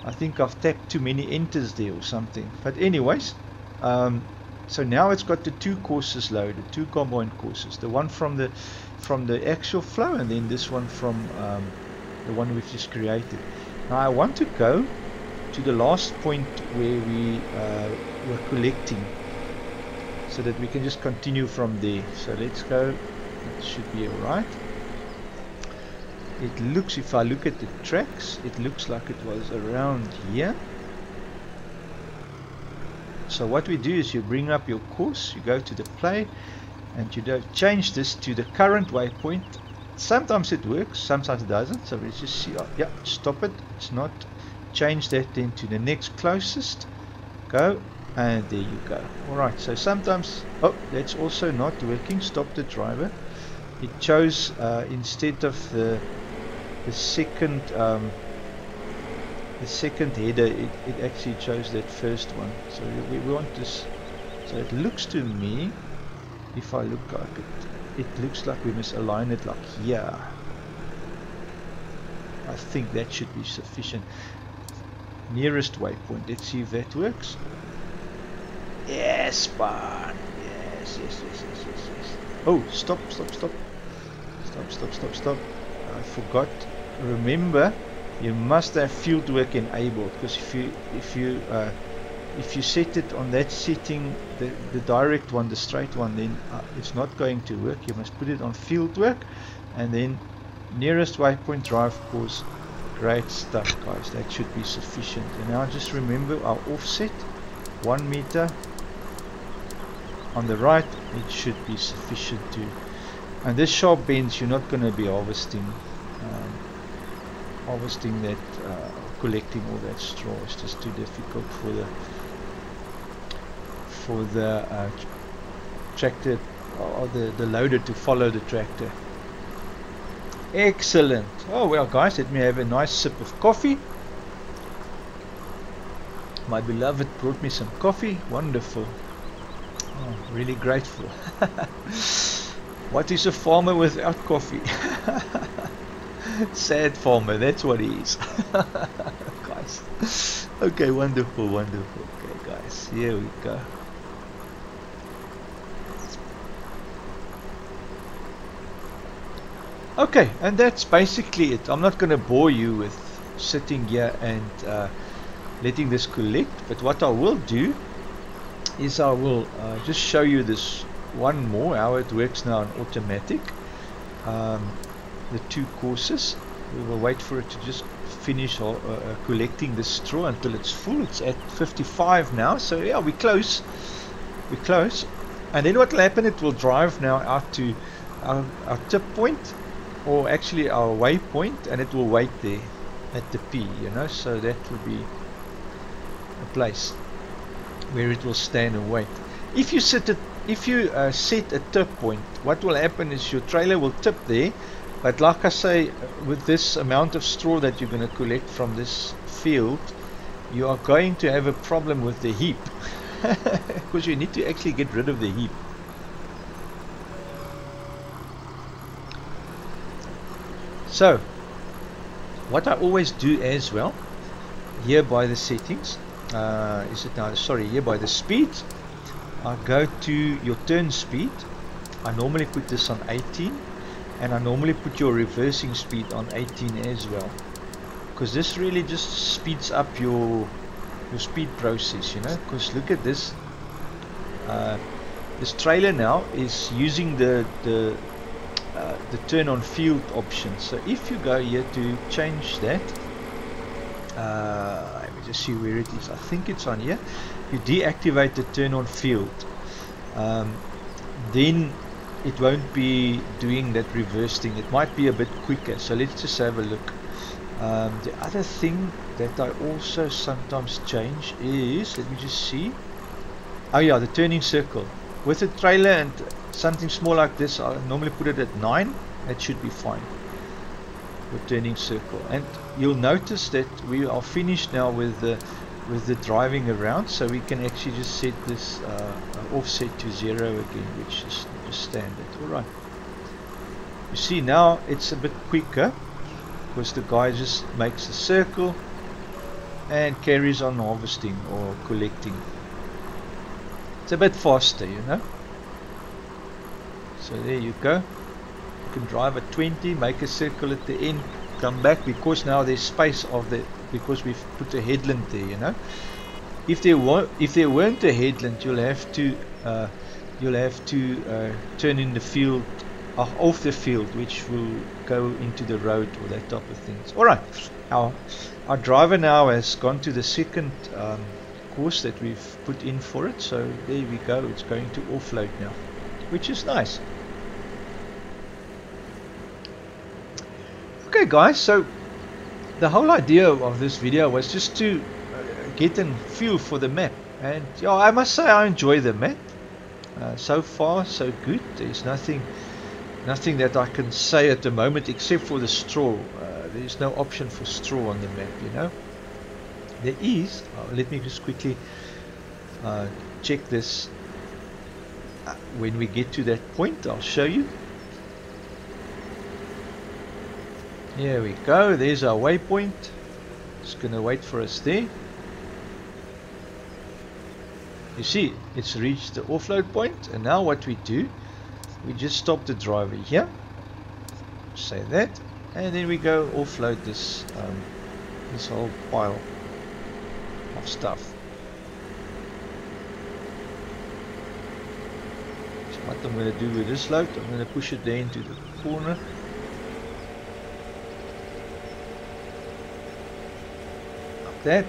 I think I've tapped too many enters there or something. But anyways, so now it's got the 2 courses loaded, 2 combined courses. The one from the actual flow, and then this one from the one we've just created. Now I want to go to the last point where we were collecting, so that we can just continue from there. So let's go. It should be alright. It looks, if I look at the tracks, it looks like it was around here. So what we do is you bring up your course, you go to the play, and you change this to the current waypoint. Sometimes it works, sometimes it doesn't. So we just see, yeah, stop it, it's not. Change that then to the next closest, go, and there you go. Alright, so sometimes, that's also not working. Stop the driver. It chose instead of the second header, it actually chose that first one. So we want this. So it looks to me, if I look like it looks like we must align it like here. I think that should be sufficient. Nearest waypoint. Let's see if that works. Yes, man. Yes. Oh, stop. I forgot. Remember, you must have field work enabled, because if you set it on that setting, the direct one, the straight one, then it's not going to work. You must put it on field work, and then nearest waypoint, drive course. Great stuff, guys. That should be sufficient. And now just remember our offset, 1 meter on the right. It should be sufficient too. And this sharp bends, you're not going to be harvesting that, collecting all that straw. It's just too difficult for the tractor or the loader to follow the tractor. Excellent. Oh well, guys, let me have a nice sip of coffee. My beloved brought me some coffee. Wonderful. Oh, really grateful. What is a farmer without coffee? Sad farmer, that's what he is. Guys. Okay, wonderful. Okay, guys, here we go. Okay, and that's basically it. I'm not going to bore you with sitting here and letting this collect, but what I will do is I will just show you this one more, how it works now in automatic. The 2 courses. We will wait for it to just finish collecting the straw until it's full. It's at 55 now, so yeah, we're close. And then what will happen, it will drive now out to our tip point, or actually our waypoint, and it will wait there at the P, so that will be a place where it will stand and wait. If you set a tip point, what will happen is your trailer will tip there, but like I say, with this amount of straw that you're going to collect from this field, you are going to have a problem with the heap, because you need to actually get rid of the heap. So what I always do as well, here by the settings, here by the speed, I go to your turn speed. I normally put this on 18, and I normally put your reversing speed on 18 as well, because this really just speeds up your speed process, because look at this. This trailer now is using the turn on field option. So if you go here to change that, let me just see where it is. I think it's on here. You deactivate the turn on field, then it won't be doing that reverse thing. It might be a bit quicker. So let's just have a look. The other thing that I also sometimes change is, let me just see. Oh yeah, the turning circle. With a trailer and something small like this, I normally put it at 9. That should be fine. The turning circle. And you'll notice that we are finished now with the driving around, so we can actually just set this offset to 0 again, which is just standard. Alright. You see now it's a bit quicker because the guy just makes a circle and carries on harvesting or collecting. It's a bit faster, you know. So there you go. You can drive at 20, make a circle at the end, come back, because now there's space because we've put a headland there, you know. If there weren't a headland, you'll have to turn in the field off the field, which will go into the road or that type of things. Alright, our driver now has gone to the second course that we've put in for it, so there we go. It's going to offload now, which is nice. Okay guys, so the whole idea of this video was just to get a feel for the map, and yeah, I must say I enjoy the map. So far so good. There's nothing that I can say at the moment except for the straw. There's no option for straw on the map, you know. There is, let me just quickly check this. When we get to that point, I'll show you. Here we go, there's our waypoint. Just gonna wait for us there. You see, it's reached the offload point, and now what we do, we just stop the driver here, say that, and then we go offload this this whole pile of stuff. So what I'm going to do with this load, I'm going to push it there into the corner. Like that.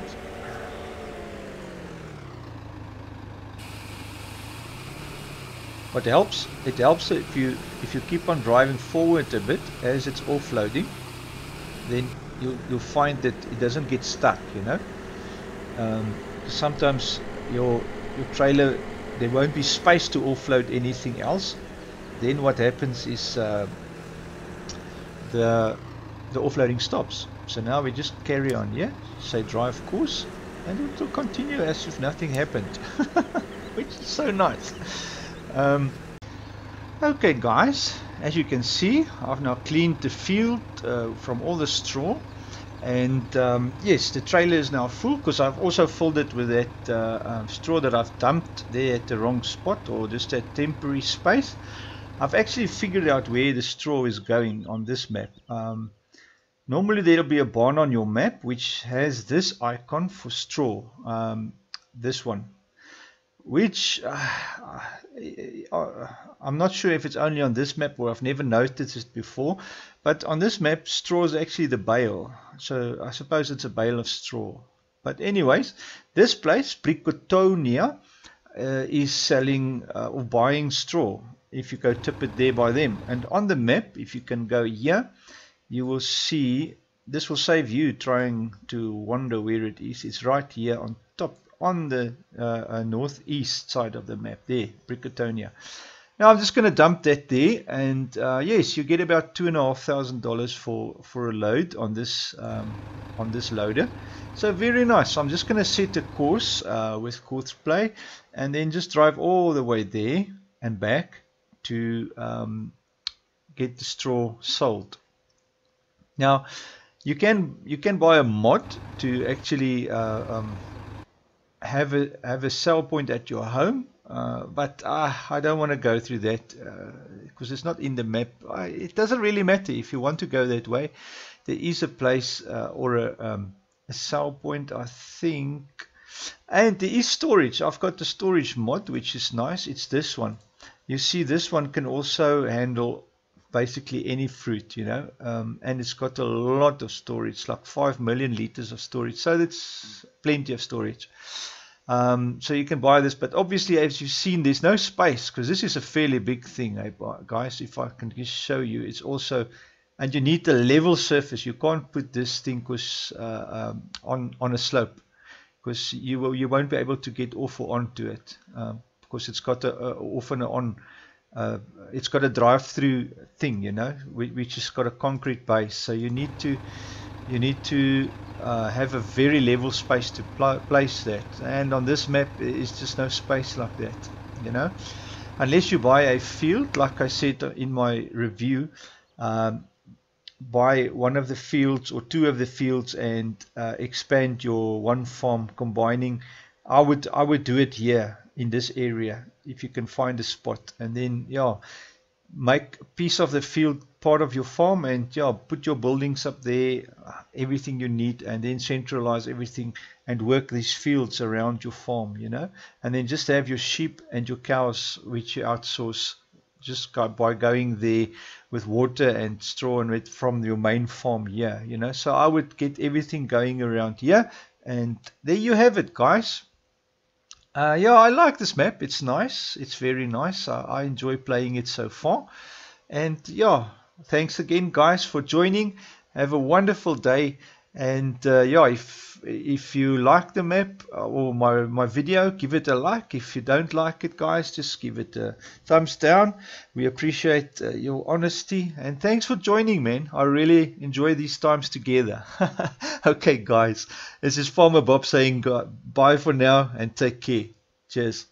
What helps? It helps if you keep on driving forward a bit as it's offloading, then you'll find that it doesn't get stuck, you know. Sometimes your trailer, there won't be space to offload anything else. Then what happens is the offloading stops. So now we just carry on here, say drive course, and it will continue as if nothing happened, which is so nice. Okay guys, as you can see, I've now cleaned the field from all the straw, and yes, the trailer is now full because I've also filled it with that straw that I've dumped there at the wrong spot, or just that temporary space. I've actually figured out where the straw is going on this map. Normally there'll be a barn on your map which has this icon for straw, this one, which I'm not sure if it's only on this map or I've never noticed it before, but on this map straw is actually the bale, so I suppose it's a bale of straw. But anyways, this place, Wschodnia, is selling or buying straw if you go tip it there by them. And on the map, if you can go here, you will see, this will save you trying to wonder where it is. It's right here on top, on the northeast side of the map there, Wschodnia. Now I'm just going to dump that there, and yes, you get about $2,500 for a load on this loader. So very nice. So I'm just going to set a course with course play, and then just drive all the way there and back to get the straw sold. Now you can buy a mod to actually have a sell point at your home, but I don't want to go through that because it's not in the map. It doesn't really matter if you want to go that way. There is a place or a sell point, I think, and there is storage. I've got the storage mod, which is nice. It's this one. You see, this one can also handle basically any fruit, you know, and it's got a lot of storage, like 5 million liters of storage, so that's plenty of storage. So you can buy this, but obviously, as you've seen, there's no space because this is a fairly big thing, guys. If I can just show you, it's also, and you need a level surface. You can't put this thing on a slope because you won't be able to get off or onto it because it's got a off and a on. It's got a drive-through thing, you know, which has got a concrete base. So you need to have a very level space to place that. And on this map, there's just no space like that, you know, unless you buy a field, like I said in my review. Buy one of the fields or two of the fields and expand your one farm, combining. I would do it here in this area if you can find a spot, and then make a piece of the field part of your farm, and put your buildings up there, everything you need, and then centralize everything and work these fields around your farm, you know, and then just have your sheep and your cows which you outsource just by going there with water and straw and from your main farm here, you know. So I would get everything going around here, and there you have it, guys. I like this map. It's nice. It's very nice. I enjoy playing it so far. And thanks again, guys, for joining. Have a wonderful day. And if you like the map or my video, give it a like. If you don't like it, guys, just give it a thumbs down. We appreciate your honesty, and thanks for joining, man. I really enjoy these times together. Okay, guys, this is Farmer Bob saying bye for now and take care. Cheers.